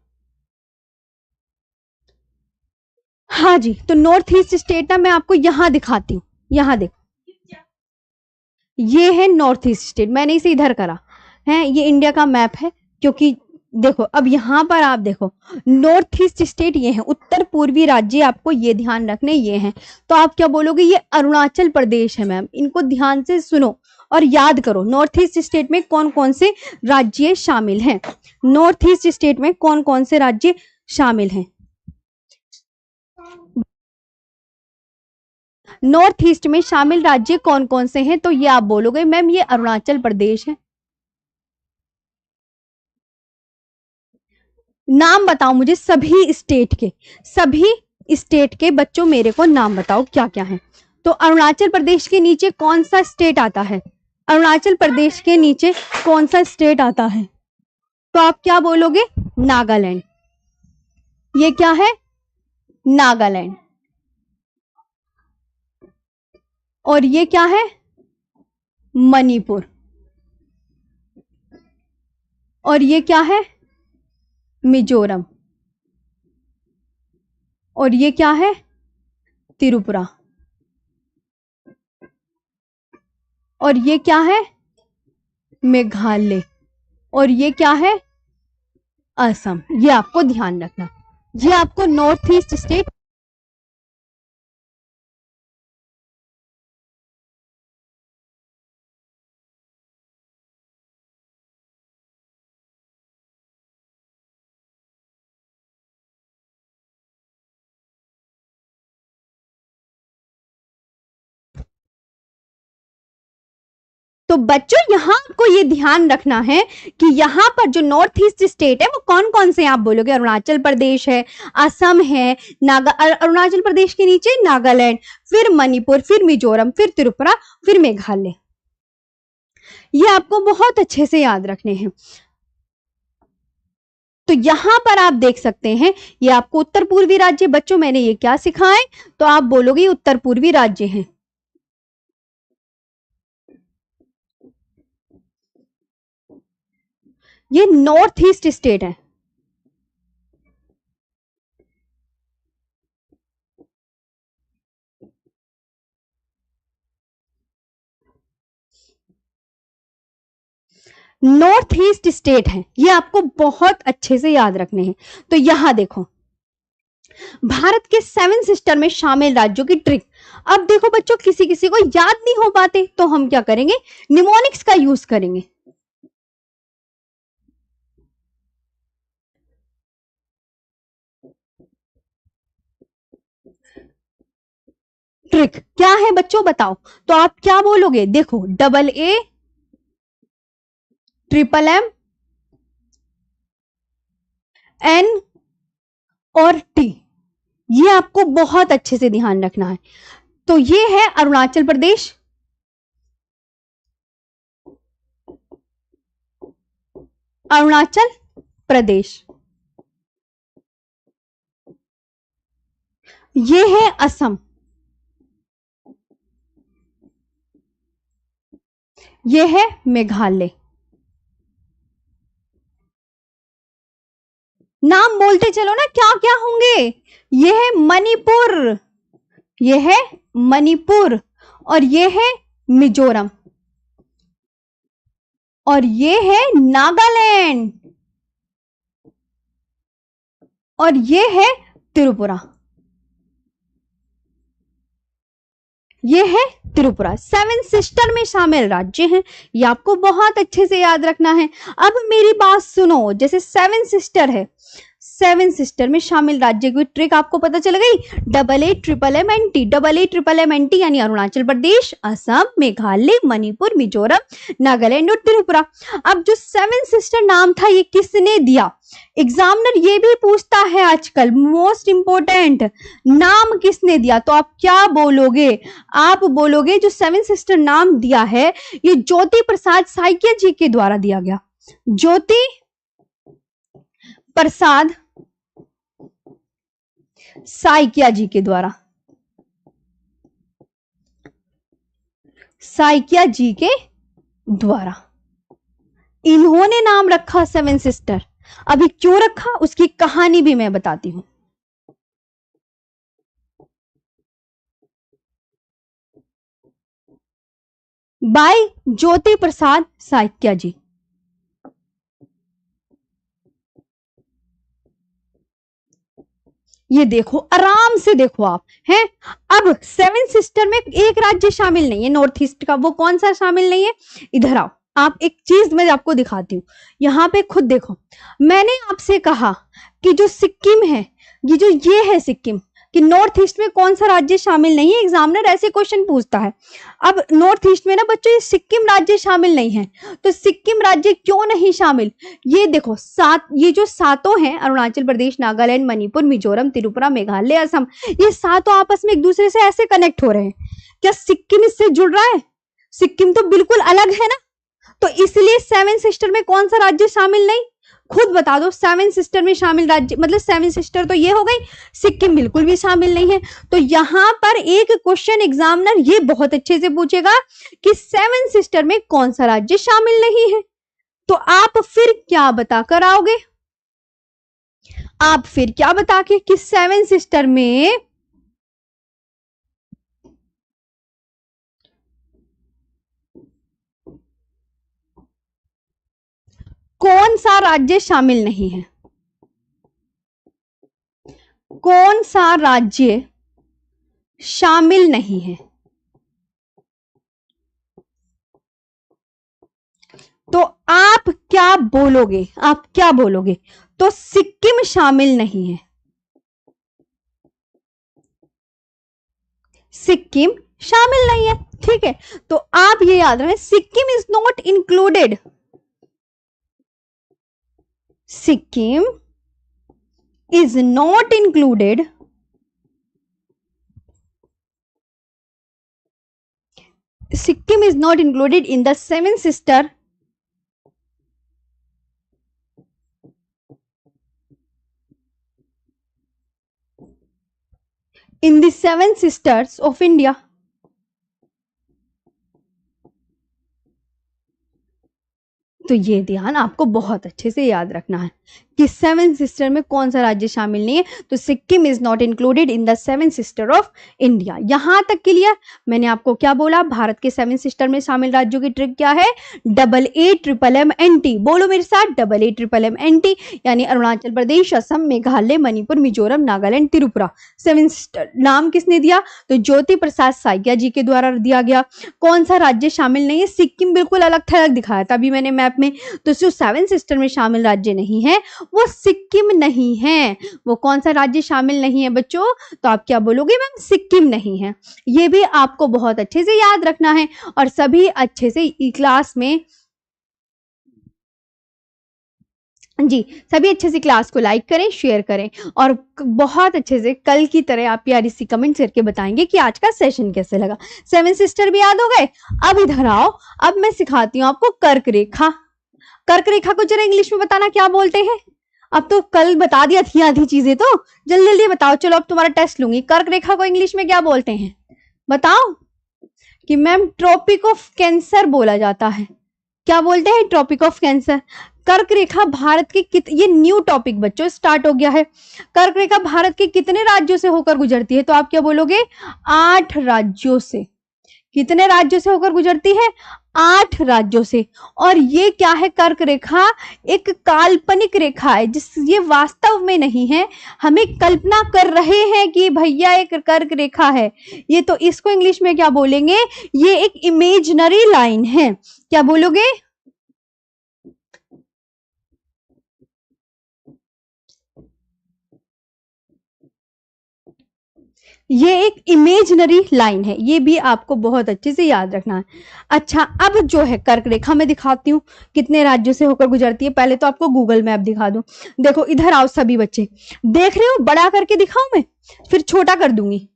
हाँ जी, तो नॉर्थ ईस्ट स्टेट ना मैं आपको यहां दिखाती हूँ। यहां देखो, ये है नॉर्थ ईस्ट स्टेट, मैंने इसे इधर करा है, ये इंडिया का मैप है। क्योंकि देखो अब यहां पर आप देखो नॉर्थ ईस्ट स्टेट ये है, उत्तर पूर्वी राज्य आपको ये ध्यान रखने ये हैं। तो आप क्या बोलोगे? ये अरुणाचल प्रदेश है मैम। इनको ध्यान से सुनो और याद करो नॉर्थ ईस्ट स्टेट में कौन कौन से राज्य शामिल हैं। नॉर्थ ईस्ट स्टेट में कौन कौन से राज्य शामिल हैं? नॉर्थ ईस्ट में शामिल राज्य कौन कौन से हैं? तो ये आप बोलोगे मैम ये अरुणाचल प्रदेश है। नाम बताओ मुझे सभी स्टेट के, सभी स्टेट के बच्चों मेरे को नाम बताओ क्या क्या है। तो अरुणाचल प्रदेश के नीचे कौन सा स्टेट आता है? अरुणाचल प्रदेश के नीचे कौन सा स्टेट आता है? तो आप क्या बोलोगे? नागालैंड। ये क्या है? नागालैंड। और ये क्या है? मणिपुर। और ये क्या है? मिजोरम। और ये क्या है? त्रिपुरा। और ये क्या है? मेघालय। और ये क्या है? असम। ये आपको ध्यान रखना, ये आपको नॉर्थ ईस्ट स्टेट तो बच्चों यहाँ आपको ये ध्यान रखना है कि यहाँ पर जो नॉर्थ ईस्ट स्टेट है वो कौन कौन से आप बोलोगे, अरुणाचल प्रदेश है, असम है, अरुणाचल प्रदेश के नीचे नागालैंड, फिर मणिपुर, फिर मिजोरम, फिर त्रिपुरा, फिर मेघालय। ये आपको बहुत अच्छे से याद रखने हैं। तो यहां पर आप देख सकते हैं ये आपको उत्तर पूर्वी राज्य, बच्चों मैंने ये क्या सिखाए, तो आप बोलोगे उत्तर पूर्वी राज्य हैं। ये नॉर्थ ईस्ट स्टेट है। नॉर्थ ईस्ट स्टेट है, ये आपको बहुत अच्छे से याद रखने हैं। तो यहां देखो भारत के 7 सिस्टर में शामिल राज्यों की ट्रिक। अब देखो बच्चों किसी किसी को याद नहीं हो पाते तो हम क्या करेंगे, निमोनिक्स का यूज करेंगे। ट्रिक क्या है बच्चों बताओ, तो आप क्या बोलोगे, देखो double A, triple M, N और टी, ये आपको बहुत अच्छे से ध्यान रखना है। तो ये है अरुणाचल प्रदेश, अरुणाचल प्रदेश, ये है असम, ये है मेघालय। नाम बोलते चलो ना क्या क्या होंगे, ये है मणिपुर, ये है मणिपुर, और ये है मिजोरम, और ये है नागालैंड, और ये है त्रिपुरा, ये है त्रिपुरा। 7 सिस्टर में शामिल राज्य हैं, ये आपको बहुत अच्छे से याद रखना है। अब मेरी बात सुनो, जैसे 7 सिस्टर है, 7 सिस्टर में शामिल राज्य की ट्रिक आपको पता चल गई, double A triple M N T, double A triple M N T यानी अरुणाचल प्रदेश, असम, मेघालय, मणिपुर, मिजोरम, नागालैंड और त्रिपुरा। अब जो 7 सिस्टर नाम था ये किसने दिया, एग्जामिनर ये भी पूछता है आजकल, मोस्ट इंपोर्टेंट, नाम किसने दिया, तो आप क्या बोलोगे, आप बोलोगे जो 7 सिस्टर नाम दिया है ये ज्योति प्रसाद साइकिया जी के द्वारा दिया गया, ज्योति प्रसाद साइकिया जी के द्वारा, साइकिया जी के द्वारा इन्होंने नाम रखा 7 सिस्टर। अभी क्यों रखा उसकी कहानी भी मैं बताती हूं। बाय ज्योति प्रसाद साइकिया जी। ये देखो आराम से देखो आप हैं। अब 7 सिस्टर में एक राज्य शामिल नहीं है नॉर्थ ईस्ट का, वो कौन सा शामिल नहीं है, इधर आओ, आप एक चीज मैं आपको दिखाती हूँ, यहाँ पे खुद देखो, मैंने आपसे कहा कि जो सिक्किम है, ये है सिक्किम, कि नॉर्थ ईस्ट में कौन सा राज्य शामिल नहीं है, एग्जामिनर ऐसे क्वेश्चन पूछता है। अब नॉर्थ ईस्ट में ना बच्चों ये सिक्किम राज्य शामिल नहीं है, तो सिक्किम राज्य क्यों नहीं शामिल, ये देखो ये जो सातों हैं, अरुणाचल प्रदेश, नागालैंड, मणिपुर, मिजोरम, त्रिपुरा, मेघालय, असम, ये सातों आपस में एक दूसरे से ऐसे कनेक्ट हो रहे हैं, क्या सिक्किम इससे जुड़ रहा है, सिक्किम तो बिल्कुल अलग है ना, तो इसलिए 7 सिस्टर में कौन सा राज्य शामिल नहीं, खुद बता दो। 7 सिस्टर में शामिल राज्य मतलब 7 सिस्टर तो ये हो गई, सिक्किम बिल्कुल भी शामिल नहीं है। तो यहां पर एक क्वेश्चन एग्जामिनर ये बहुत अच्छे से पूछेगा कि 7 सिस्टर में कौन सा राज्य शामिल नहीं है, तो आप फिर क्या बताकर आओगे, आप फिर क्या बता के कि 7 सिस्टर में कौन सा राज्य शामिल नहीं है, कौन सा राज्य शामिल नहीं है, तो आप क्या बोलोगे, आप क्या बोलोगे, तो सिक्किम शामिल नहीं है, सिक्किम शामिल नहीं है। ठीक है, तो आप ये याद रखें, Sikkim is not included, Sikkim is not included Sikkim is not included in the seven sister in the seven sisters of India. तो ये ध्यान आपको बहुत अच्छे से याद रखना है कि सेवन सिस्टर में कौन सा राज्य शामिल नहीं है। तो Sikkim is not included in the seven sister of India. यहां तक क्लियर। मैंने आपको क्या बोला, भारत के सेवन सिस्टर में शामिल राज्यों की ट्रिक क्या है, AA, बोलो मेरे साथ, AA, यानी अरुणाचल प्रदेश, असम, मेघालय, मणिपुर, मिजोरम, नागालैंड, त्रिपुरा। सेवन सिस्टर नाम किसने दिया, तो ज्योति प्रसाद साइकिया जी के द्वारा दिया गया। कौन सा राज्य शामिल नहीं है, सिक्किम बिल्कुल अलग थलग दिखाया था अभी मैंने मैप में। तो जो सेवन सिस्टर में शामिल राज्य नहीं है वो सिक्किम नहीं है। वो कौन सा राज्य शामिल नहीं है बच्चों, तो आप क्या बोलोगे मैम, सिक्किम नहीं है। ये भी आपको बहुत अच्छे से याद रखना है और सभी अच्छे से क्लास में जी, सभी अच्छे से क्लास को लाइक करें, शेयर करें और बहुत अच्छे से कल की तरह आप प्यारी सी कमेंट करके बताएंगे कि आज का सेशन कैसे लगा। सेवन सिस्टर भी याद हो गए। अब इधर आओ, अब मैं सिखाती हूँ आपको कर्क रेखा। कर्क रेखा को जरा इंग्लिश में बताना क्या बोलते हैं। अब तो कल बता दिया थी आधी चीजें, तो जल्दी जल्दी बताओ। चलो अब तुम्हारा टेस्ट लूंगी। कर्क रेखा को इंग्लिश में क्या बोलते हैं बताओ। कि मैम ट्रॉपिक ऑफ कैंसर बोला जाता है। क्या बोलते हैं, ट्रॉपिक ऑफ कैंसर। कर्क रेखा भारत के ये न्यू टॉपिक बच्चों स्टार्ट हो गया है। कर्क रेखा भारत के कितने राज्यों से होकर गुजरती है, तो आप क्या बोलोगे, 8 राज्यों से। कितने राज्यों से होकर गुजरती है, 8 राज्यों से। और ये क्या है, कर्क रेखा एक काल्पनिक रेखा है, जिस ये वास्तव में नहीं है, हमें कल्पना कर रहे हैं कि भैया एक कर्क रेखा है ये। तो इसको इंग्लिश में क्या बोलेंगे, ये एक इमेजिनरी लाइन है। क्या बोलोगे, ये एक इमेजिनरी लाइन है। ये भी आपको बहुत अच्छे से याद रखना है। अच्छा, अब जो है कर्क रेखा मैं दिखाती हूँ कितने राज्यों से होकर गुजरती है। पहले तो आपको गूगल मैप दिखा दूं। देखो इधर आओ सभी बच्चे, देख रहे हो, बड़ा करके दिखाऊं मैं, फिर छोटा कर दूंगी।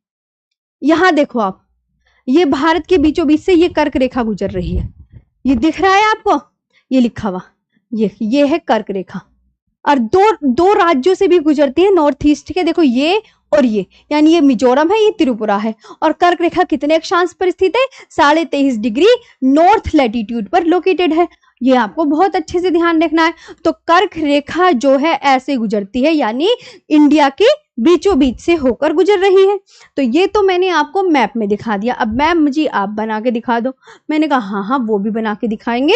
यहां देखो आप, ये भारत के बीचों बीच से ये कर्क रेखा गुजर रही है। ये दिख रहा है आपको, ये लिखा हुआ, ये है कर्क रेखा। और दो दो राज्यों से भी गुजरती है, नॉर्थ ईस्ट के। देखो ये और ये, यानी ये मिजोरम है, ये त्रिपुरा है। और कर्क रेखा कितने अक्षांश पर स्थित है, 23.5 डिग्री नॉर्थ लैटिट्यूड पर लोकेटेड है। ये आपको बहुत अच्छे से ध्यान रखना है। तो कर्क रेखा जो है ऐसे गुजरती है, यानी इंडिया के बीचों बीच से होकर गुजर रही है। तो ये तो मैंने आपको मैप में दिखा दिया। अब मैम मुझे आप बना के दिखा दो। मैंने कहा हाँ हाँ वो भी बना के दिखाएंगे।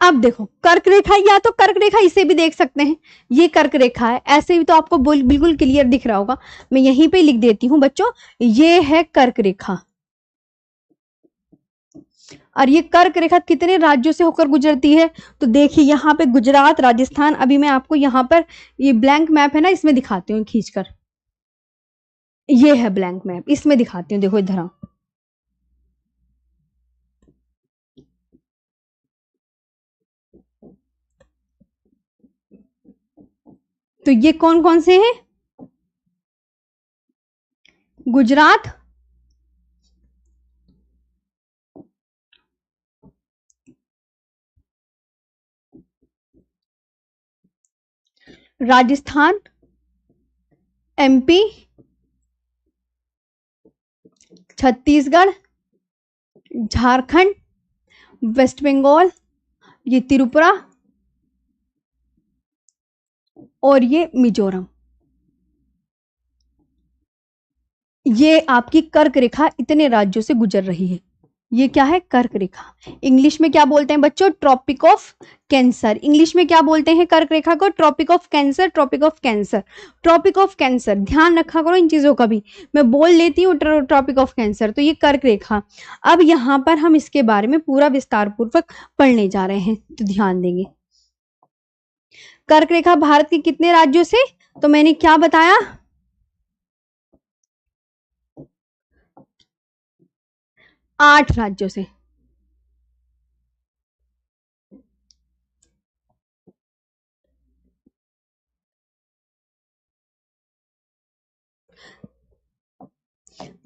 अब देखो कर्क रेखा, या तो कर्क रेखा इसे भी देख सकते हैं, ये कर्क रेखा है। ऐसे भी तो आपको बिल्कुल क्लियर दिख रहा होगा। मैं यहीं पे लिख देती हूं बच्चों, ये है कर्क रेखा। और ये कर्क रेखा कितने राज्यों से होकर गुजरती है, तो देखिए यहाँ पे गुजरात, राजस्थान। अभी मैं आपको यहाँ पर ये ब्लैंक मैप है ना, इसमें दिखाती हूँ खींचकर। ये है ब्लैंक मैप, इसमें दिखाती हूँ। देखो इधर आओ, तो ये कौन कौन से हैं, गुजरात, राजस्थान, MP, छत्तीसगढ़, झारखंड, वेस्ट बंगाल, ये त्रिपुरा और ये मिजोरम। ये आपकी कर्क रेखा इतने राज्यों से गुजर रही है। ये क्या है? कर्क रेखा। इंग्लिश में क्या बोलते हैं बच्चों? Tropic of cancer. इंग्लिश में क्या बोलते हैं कर्क रेखा को? Tropic of cancer, tropic of cancer, tropic of cancer. ध्यान रखा करो इन चीजों का भी, मैं बोल लेती हूँ ट्रॉपिक ऑफ कैंसर, तो ये कर्क रेखा। अब यहाँ पर हम इसके बारे में पूरा विस्तार पूर्वक पढ़ने जा रहे हैं, तो ध्यान देंगे। कर्क रेखा भारत के कितने राज्यों से? तो मैंने क्या बताया? 8 राज्यों से।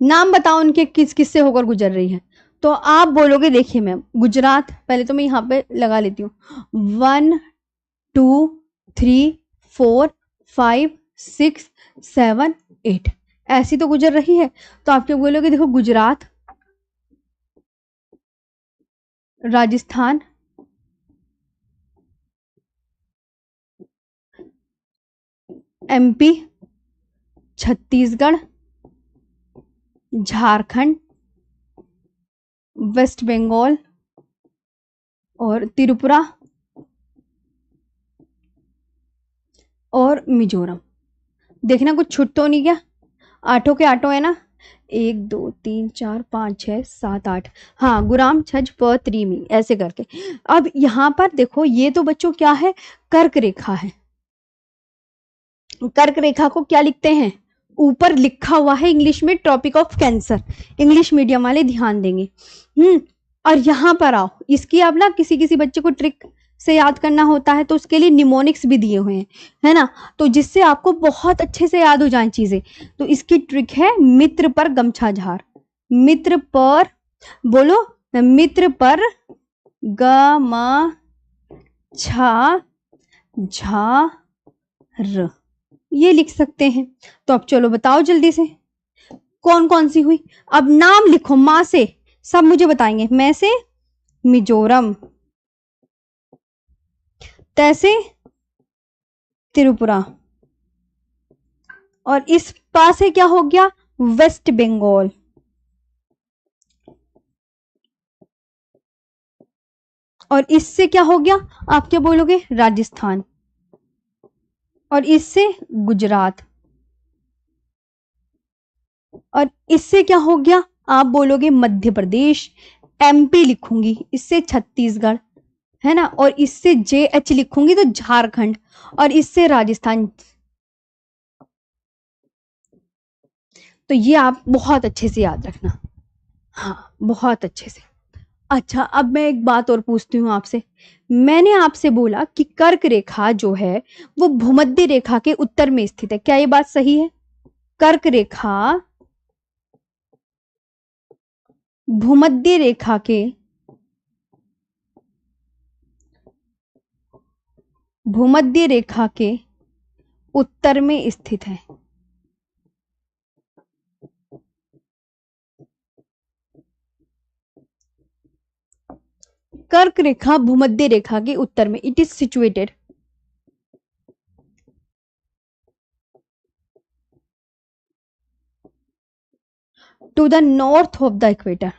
नाम बताओ उनके, किस किस से होकर गुजर रही है। तो आप बोलोगे, देखिए मैम, गुजरात, पहले तो मैं यहाँ पे लगा लेती हूँ, 1 2 3 4 5 6 7 8, ऐसी तो गुजर रही है। तो आप क्या बोलोगे? देखो, गुजरात, राजस्थान, MP, छत्तीसगढ़, झारखंड, वेस्ट बंगाल और त्रिपुरा और मिजोरम। देखना कुछ छूट तो नहीं गया? 8 के 8 है ना? 1 2 3 4 5 6 7 8, हाँ, गुराम छज प त्रीमी, ऐसे करके। अब यहां पर देखो, ये तो बच्चों क्या है? कर्क रेखा है। कर्क रेखा को क्या लिखते हैं? ऊपर लिखा हुआ है इंग्लिश में tropic of cancer. English medium वाले ध्यान देंगे। और यहां पर आओ, इसकी अब ना किसी किसी बच्चे को ट्रिक से याद करना होता है, तो उसके लिए निमोनिक्स भी दिए हुए हैं, है ना, तो जिससे आपको बहुत अच्छे से याद हो जाए चीजें। तो इसकी ट्रिक है मित्र पर गमछा झार। मित्र पर, बोलो, मित्र पर गमछा झार, ये लिख सकते हैं। तो अब चलो बताओ जल्दी से, कौन कौन सी हुई? अब नाम लिखो, माँ से, सब मुझे बताएंगे। मैं से मिजोरम, तैसे त्रिपुरा, और इस पास से क्या हो गया? वेस्ट बंगाल, और इससे क्या हो गया? आप क्या बोलोगे? राजस्थान, और इससे गुजरात, और इससे क्या हो गया? आप बोलोगे मध्य प्रदेश। MP लिखूंगी, इससे छत्तीसगढ़, है ना, और इससे JH लिखूंगी तो झारखंड, और इससे राजस्थान। तो ये आप बहुत अच्छे से याद रखना, हाँ, बहुत अच्छे से। अच्छा, अब मैं एक बात और पूछती हूँ आपसे। मैंने आपसे बोला कि कर्क रेखा जो है वो भूमध्य रेखा के उत्तर में स्थित है, क्या ये बात सही है? कर्क रेखा भूमध्य रेखा के भूमध्य रेखा के उत्तर में स्थित है। कर्क रेखा भूमध्य रेखा के उत्तर में, it is situated to the north of the equator.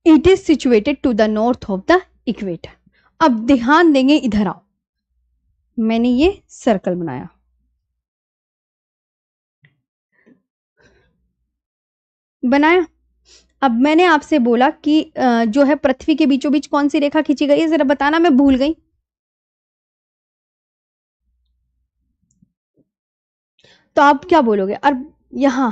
It is situated to the north of the equator. अब ध्यान देंगे, इधर आओ, मैंने ये सर्कल बनाया, बनाया। अब मैंने आपसे बोला कि जो है पृथ्वी के बीचों बीच कौन सी रेखा खींची गई है, जरा बताना, मैं भूल गई। तो आप क्या बोलोगे? और यहाँ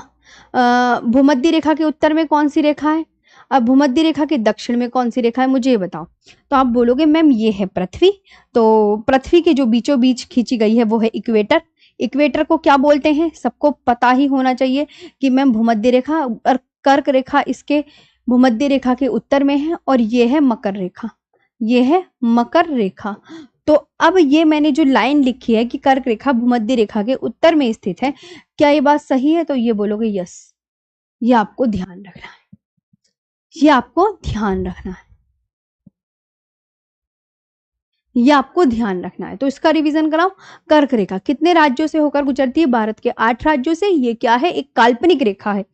भूमध्य रेखा के उत्तर में कौन सी रेखा है? अब भूमध्य रेखा के दक्षिण में कौन सी रेखा है, मुझे ये बताओ। तो आप बोलोगे मैम ये है पृथ्वी, तो पृथ्वी के जो बीचों बीच खींची गई है वो है इक्वेटर। इक्वेटर को क्या बोलते हैं? सबको पता ही होना चाहिए कि मैम भूमध्य रेखा और कर्क रेखा इसके भूमध्य रेखा के उत्तर में है, और ये है मकर रेखा, ये है मकर रेखा। तो अब ये मैंने जो लाइन लिखी है कि कर्क रेखा भूमध्य रेखा के उत्तर में स्थित है, क्या ये बात सही है? तो ये बोलोगे यस। ये आपको ध्यान रखना है, ये आपको ध्यान रखना है, ये आपको ध्यान रखना है। तो इसका रिवीजन कराओ। कर्क रेखा कितने राज्यों से होकर गुजरती है? भारत के 8 राज्यों से। ये क्या है? एक काल्पनिक रेखा है।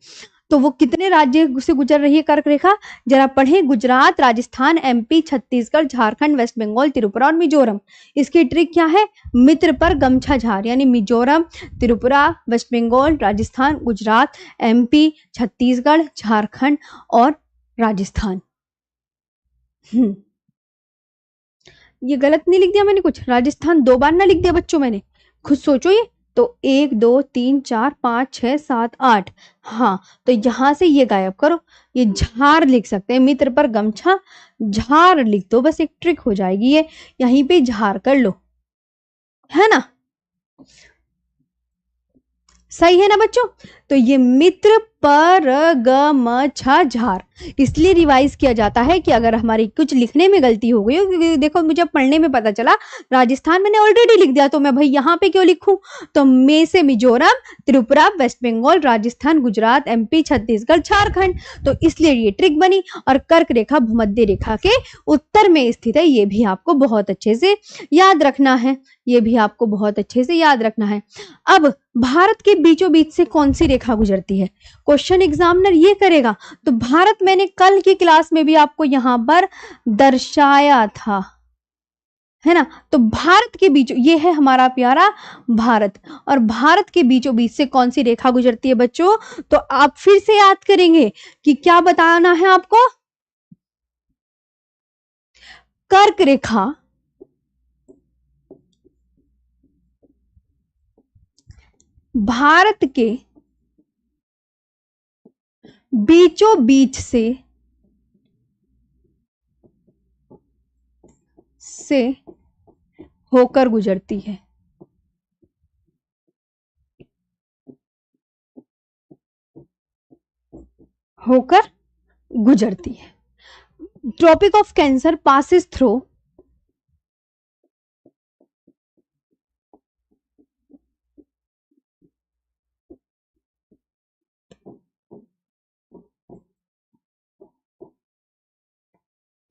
तो वो कितने राज्य से गुजर रही है कर्क रेखा? जरा पढ़ें। गुजरात, राजस्थान, एमपी, छत्तीसगढ़, झारखंड, वेस्ट बंगाल, त्रिपुरा और मिजोरम। इसकी ट्रिक क्या है? मित्र पर गमछा झार, यानी मिजोरम, त्रिपुरा, वेस्ट बंगाल, राजस्थान, गुजरात, एमपी, छत्तीसगढ़, झारखंड और राजस्थान। ये गलत नहीं लिख दिया मैंने कुछ? राजस्थान 2 बार ना लिख दिया बच्चों मैंने? खुद सोचो ये। तो 1 2 3 4 5 6 7 8। हाँ, तो यहां से ये गायब करो। ये झार लिख सकते हैं। मित्र पर गमछा झार लिख दो, बस एक ट्रिक हो जाएगी ये। यहीं पे झार कर लो, है ना? सही है ना बच्चों? तो ये मित्र पर गमछा झार इसलिए रिवाइज किया जाता है कि अगर हमारी कुछ लिखने में गलती हो गई हो, क्योंकि देखो मुझे पढ़ने में पता चला राजस्थान मैंने ऑलरेडी लिख दिया, तो मैं भाई यहाँ पे क्यों लिखूं? तो मे से मिजोरम, त्रिपुरा, वेस्ट बंगाल, राजस्थान, गुजरात, एमपी, छत्तीसगढ़, झारखंड। तो इसलिए ये ट्रिक बनी। और कर्क रेखा भूमध्य रेखा के उत्तर में स्थित है, ये भी आपको बहुत अच्छे से याद रखना है। ये भी आपको बहुत अच्छे से याद रखना है। अब भारत के बीचों बीच से कौन सी रेखा गुजरती है? क्वेश्चन एग्जामिनर ये करेगा। तो भारत मैंने कल की क्लास में भी आपको यहां पर दर्शाया था, है ना? तो भारत के बीचों, ये है हमारा प्यारा भारत, और भारत के बीचों बीच से कौन सी रेखा गुजरती है बच्चों? तो आप फिर से याद करेंगे कि क्या बताना है आपको? कर्क रेखा भारत के बीचों बीच से होकर गुजरती है। होकर गुजरती है। Tropic of cancer passes through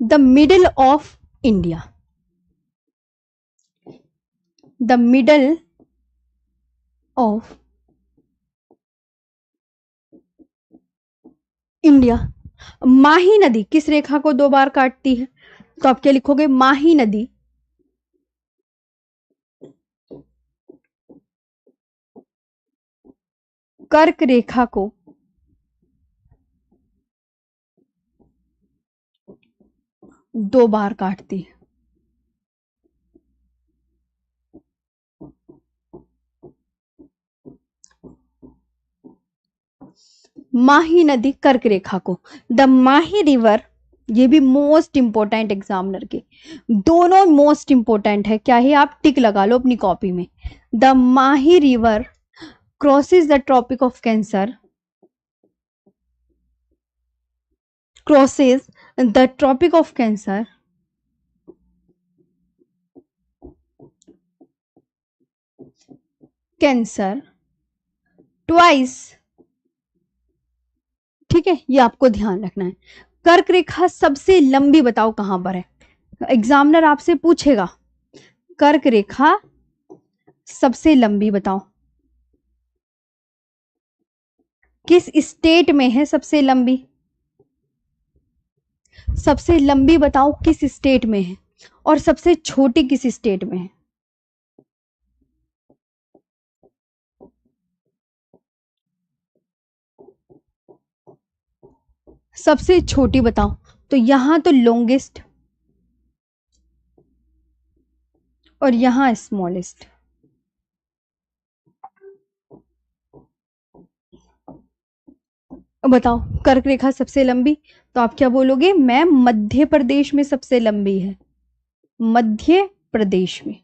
the middle of India. The middle of India. Mahi नदी किस रेखा को 2 बार काटती है? तो आप क्या लिखोगे? माही नदी कर्क रेखा को 2 बार काटती है। माही नदी कर्क रेखा को। द माही रिवर, ये भी मोस्ट इंपोर्टेंट एग्जामिनर के, दोनों मोस्ट इंपोर्टेंट है। क्या है? आप टिक लगा लो अपनी कॉपी में। The Mahi river crosses the tropic of cancer, crosses the tropic of cancer cancer twice. ठीक है, ये आपको ध्यान रखना है। कर्क रेखा सबसे लंबी बताओ कहां पर है? एग्जामिनर आपसे पूछेगा कर्क रेखा सबसे लंबी बताओ, किस स्टेट में है सबसे लंबी? सबसे लंबी बताओ किस स्टेट में है, और सबसे छोटी किस स्टेट में है? सबसे छोटी बताओ। तो यहां तो लॉन्गेस्ट और यहां स्मॉलेस्ट। बताओ कर्क रेखा सबसे लंबी, तो आप क्या बोलोगे? मैम मध्य प्रदेश में सबसे लंबी है। मध्य प्रदेश में।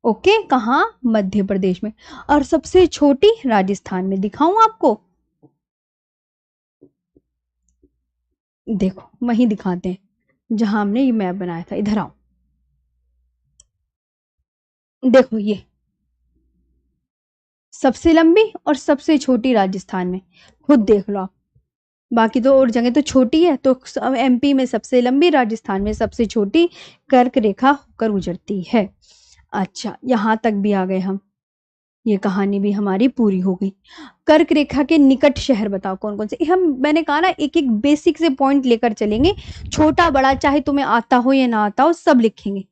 ओके, कहा? मध्य प्रदेश में। और सबसे छोटी राजस्थान में। दिखाऊं आपको? देखो वहीं दिखाते हैं जहां हमने ये मैप बनाया था। इधर आओ, देखो ये सबसे लंबी और सबसे छोटी राजस्थान में। खुद देख लो आप। बाकी तो और जगह तो छोटी है, तो एमपी में सबसे लंबी, राजस्थान में सबसे छोटी कर्क रेखा होकर गुजरती है। अच्छा, यहां तक भी आ गए हम, ये कहानी भी हमारी पूरी हो गई। कर्क रेखा के निकट शहर बताओ कौन कौन से। हम मैंने कहा ना एक एक बेसिक से पॉइंट लेकर चलेंगे, छोटा बड़ा चाहे तुम्हें आता हो या ना आता हो सब लिखेंगे।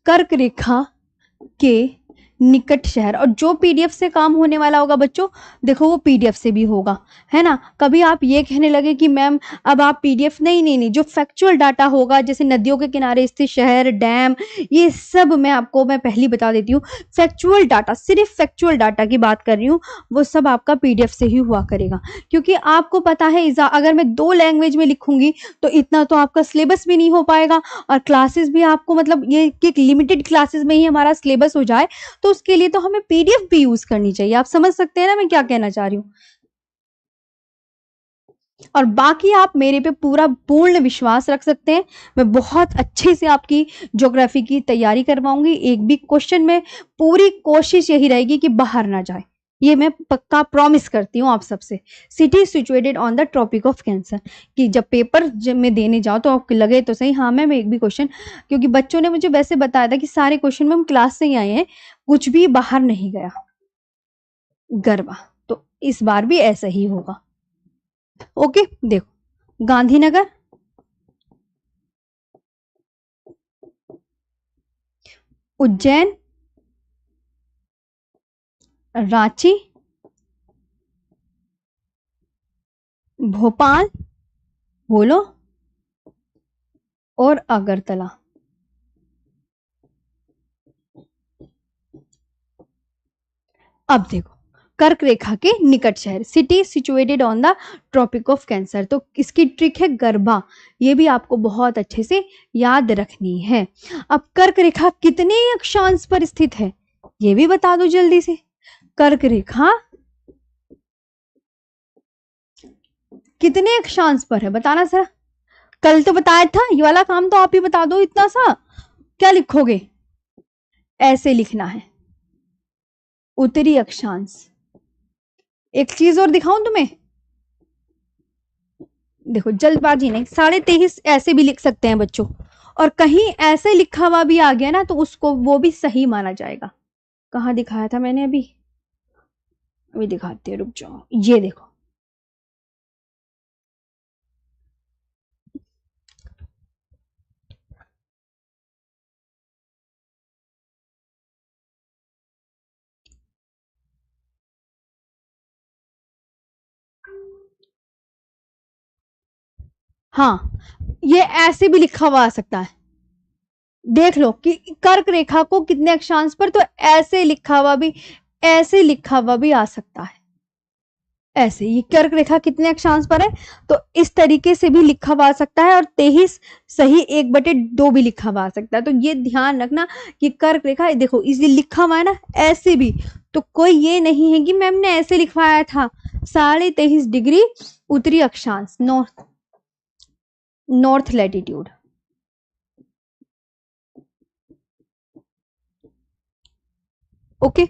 कर्क रेखा के निकट शहर, और जो पीडीएफ से काम होने वाला होगा बच्चों, देखो वो पीडीएफ से भी होगा, है ना। कभी आप ये कहने लगे कि मैम अब आप पीडीएफ, नहीं नहीं नहीं, जो फैक्चुअल डाटा होगा, जैसे नदियों के किनारे स्थित शहर, डैम, ये सब मैं पहली बता देती हूँ। फैक्चुअल डाटा, सिर्फ फैक्चुअल डाटा की बात कर रही हूँ, वो सब आपका पीडीएफ से ही हुआ करेगा। क्योंकि आपको पता है अगर मैं 2 लैंग्वेज में लिखूंगी तो इतना तो आपका सिलेबस भी नहीं हो पाएगा, और क्लासेस भी आपको, मतलब ये कि लिमिटेड क्लासेस में ही हमारा सिलेबस हो जाए, तो उसके लिए तो हमें पीडीएफ भी यूज करनी चाहिए। आप समझ सकते हैं ना मैं क्या कहना चाह रही हूँ। और बाकी आप मेरे पे पूरा पूर्ण विश्वास रख सकते हैं, मैं बहुत अच्छे से आपकी ज्योग्राफी की तैयारी करवाऊंगी। एक भी क्वेश्चन में पूरी कोशिश यही रहेगी कि बाहर ना जाए, ये मैं पक्का प्रॉमिस करती हूँ आप सबसे। City situated on the tropic of cancer, कि जब पेपर में देने जाओ तो आपको लगे तो सही हाँ मैम एक भी क्वेश्चन, क्योंकि बच्चों ने मुझे वैसे बताया था कि सारे क्वेश्चन में हम क्लास से ही आए हैं, कुछ भी बाहर नहीं गया। गरबा, तो इस बार भी ऐसा ही होगा। ओके, देखो गांधीनगर, उज्जैन, रांची, भोपाल, बोलो, और अगरतला। अब देखो, कर्क रेखा के निकट शहर, city situated on the tropic of cancer, तो इसकी ट्रिक है गरबा, ये भी आपको बहुत अच्छे से याद रखनी है। अब कर्क रेखा कितने अक्षांश पर स्थित है, ये भी बता दो जल्दी से। कर्क रेखा कितने अक्षांश पर है बताना सर। कल तो बताया था, ये वाला काम तो आप ही बता दो, इतना सा क्या लिखोगे, ऐसे लिखना है, उत्तरी अक्षांश। एक चीज और दिखाऊं तुम्हें, देखो जल्दबाजी नहीं, 23.5 ऐसे भी लिख सकते हैं बच्चों, और कहीं ऐसे लिखा हुआ भी आ गया ना तो उसको वो भी सही माना जाएगा। कहाँ दिखाया था मैंने, अभी अभी दिखाती हूँ, रुक जाओ, ये देखो। हाँ, ये ऐसे भी लिखा हुआ आ सकता है, देख लो कि कर्क रेखा को कितने अक्षांश पर, तो ऐसे लिखा हुआ भी, ऐसे लिखा हुआ भी आ सकता है, ऐसे ये कर्क रेखा कितने अक्षांश पर है, तो इस तरीके से भी लिखा हुआ आ सकता है, और 23 सही 1/2 भी लिखा हुआ आ सकता है। तो ये ध्यान रखना कि कर्क रेखा, देखो इसे लिखा हुआ है ना ऐसे भी, तो कोई ये नहीं है कि मैम ने ऐसे लिखवाया था। 23.5 डिग्री उत्तरी अक्षांश, नॉर्थ, नॉर्थ लैटिट्यूड। ओके,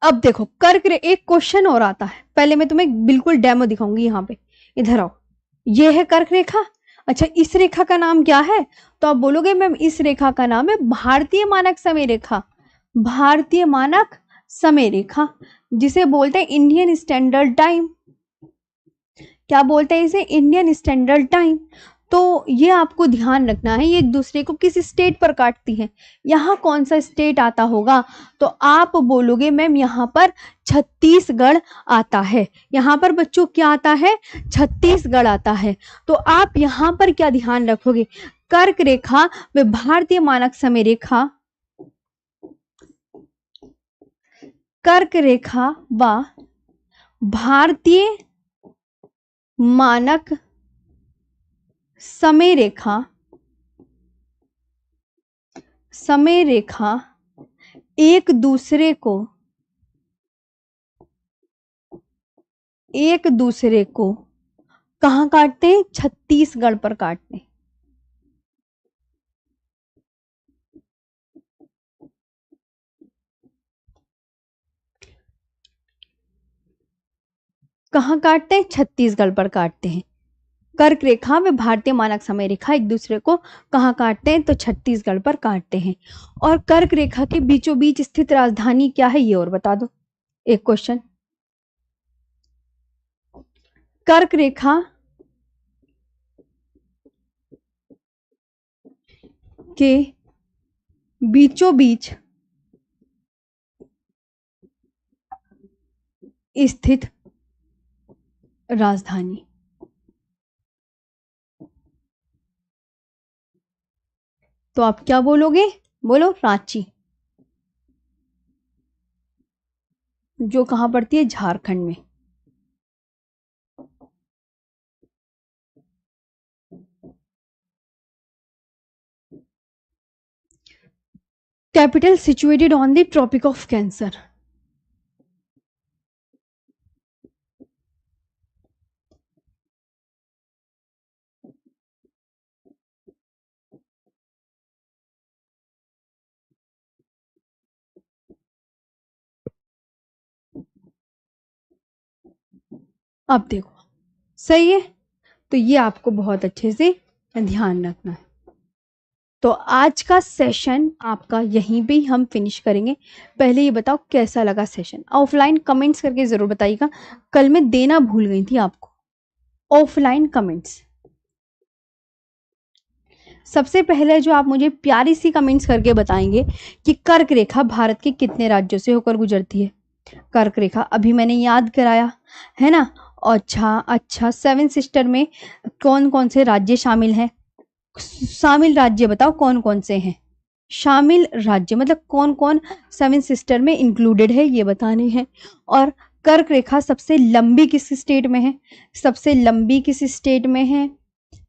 अब देखो कर्क एक क्वेश्चन और आता है, पहले मैं तुम्हें बिल्कुल डेमो दिखाऊंगी, यहाँ पे इधर आओ, ये है कर्क रेखा। अच्छा, इस रेखा का नाम क्या है, तो आप बोलोगे मैम इस रेखा का नाम है भारतीय मानक समय रेखा, भारतीय मानक समय रेखा, जिसे बोलते हैं इंडियन स्टैंडर्ड टाइम। क्या बोलते हैं इसे, इंडियन स्टैंडर्ड टाइम। तो ये आपको ध्यान रखना है, ये एक दूसरे को किस स्टेट पर काटती है, यहाँ कौन सा स्टेट आता होगा, तो आप बोलोगे मैम यहाँ पर छत्तीसगढ़ आता है। यहाँ पर बच्चों क्या आता है, छत्तीसगढ़ आता है। तो आप यहाँ पर क्या ध्यान रखोगे, कर्क रेखा व भारतीय मानक समय रेखा, कर्क रेखा व भारतीय मानक समय रेखा, समय रेखा एक दूसरे को, एक दूसरे को कहाँ काटते हैं, छत्तीसगढ़ पर काटते हैं। कहाँ काटते हैं? छत्तीसगढ़ पर काटते हैं। कर्क रेखा व भारतीय मानक समय रेखा एक दूसरे को कहाँ काटते हैं? तो छत्तीसगढ़ पर काटते हैं। और कर्क रेखा के बीचों बीच स्थित राजधानी क्या है, ये और बता दो। एक क्वेश्चन, कर्क रेखा के बीचों बीच स्थित राजधानी, तो आप क्या बोलोगे? बोलो रांची, जो कहां पड़ती है? झारखंड में। Capital situated on the tropic of cancer. अब देखो, सही है, तो ये आपको बहुत अच्छे से ध्यान रखना है। तो आज का सेशन आपका यहीं पे ही हम फिनिश करेंगे। पहले ये बताओ कैसा लगा सेशन? ऑफलाइन कमेंट्स करके जरूर बताइएगा, कल मैं देना भूल गई थी आपको ऑफलाइन कमेंट्स। सबसे पहले जो आप मुझे प्यारी सी कमेंट्स करके बताएंगे कि कर्क रेखा भारत के कितने राज्यों से होकर गुजरती है। कर्क रेखा अभी मैंने याद कराया है ना। अच्छा, सेवन सिस्टर में कौन कौन से राज्य शामिल हैं? शामिल राज्य बताओ कौन कौन से हैं? शामिल राज्य मतलब कौन कौन सेवन सिस्टर में इंक्लूडेड है, ये बताने हैं। और कर्क रेखा सबसे लंबी किस स्टेट में है? सबसे लंबी किस स्टेट में है?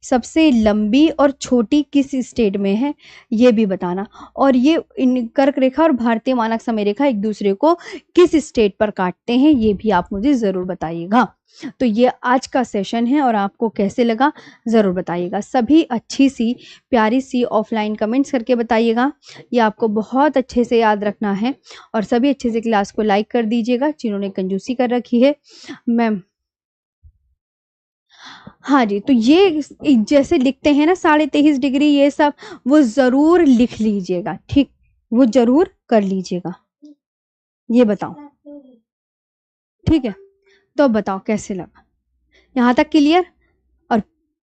सबसे लंबी और छोटी किस स्टेट में है, ये भी बताना। और ये इन कर्क रेखा और भारतीय मानक समय रेखा एक दूसरे को किस स्टेट पर काटते हैं, ये भी आप मुझे जरूर बताइएगा। तो ये आज का सेशन है और आपको कैसे लगा जरूर बताइएगा। सभी अच्छी सी प्यारी सी ऑफलाइन कमेंट्स करके बताइएगा, ये आपको बहुत अच्छे से याद रखना है। और सभी अच्छे से क्लास को लाइक कर दीजिएगा जिन्होंने कंजूसी कर रखी है। मैम हाँ जी, तो ये जैसे लिखते हैं ना 23.5 डिग्री ये सब, वो जरूर लिख लीजिएगा, ठीक, वो जरूर कर लीजिएगा। ये बताओ, ठीक है? तो अब बताओ कैसे लगा, यहाँ तक क्लियर? और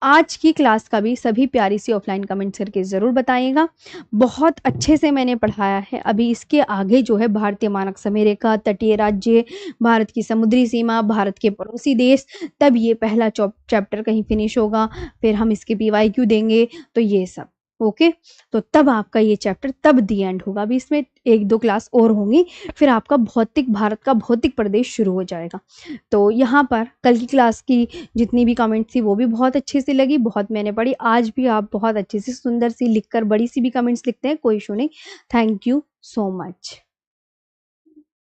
आज की क्लास का भी सभी प्यारी सी ऑफलाइन कमेंट्स करके ज़रूर बताइएगा। बहुत अच्छे से मैंने पढ़ाया है। अभी इसके आगे जो है भारतीय मानक समय रेखा, तटीय राज्य, भारत की समुद्री सीमा, भारत के पड़ोसी देश, तब ये पहला चैप्टर कहीं फिनिश होगा। फिर हम इसके PYQ देंगे, तो ये सब ओके। तो तब आपका ये चैप्टर तब दी एंड होगा। अभी इसमें 1-2 क्लास और होंगी, फिर आपका भौतिक भारत का भौतिक प्रदेश शुरू हो जाएगा। तो यहाँ पर कल की क्लास की जितनी भी कमेंट्स थी वो भी बहुत अच्छे से लगी, बहुत मैंने पढ़ी। आज भी आप बहुत अच्छे से सुंदर सी लिखकर बड़ी सी भी कमेंट्स लिखते हैं, कोई इशू नहीं। Thank you so much.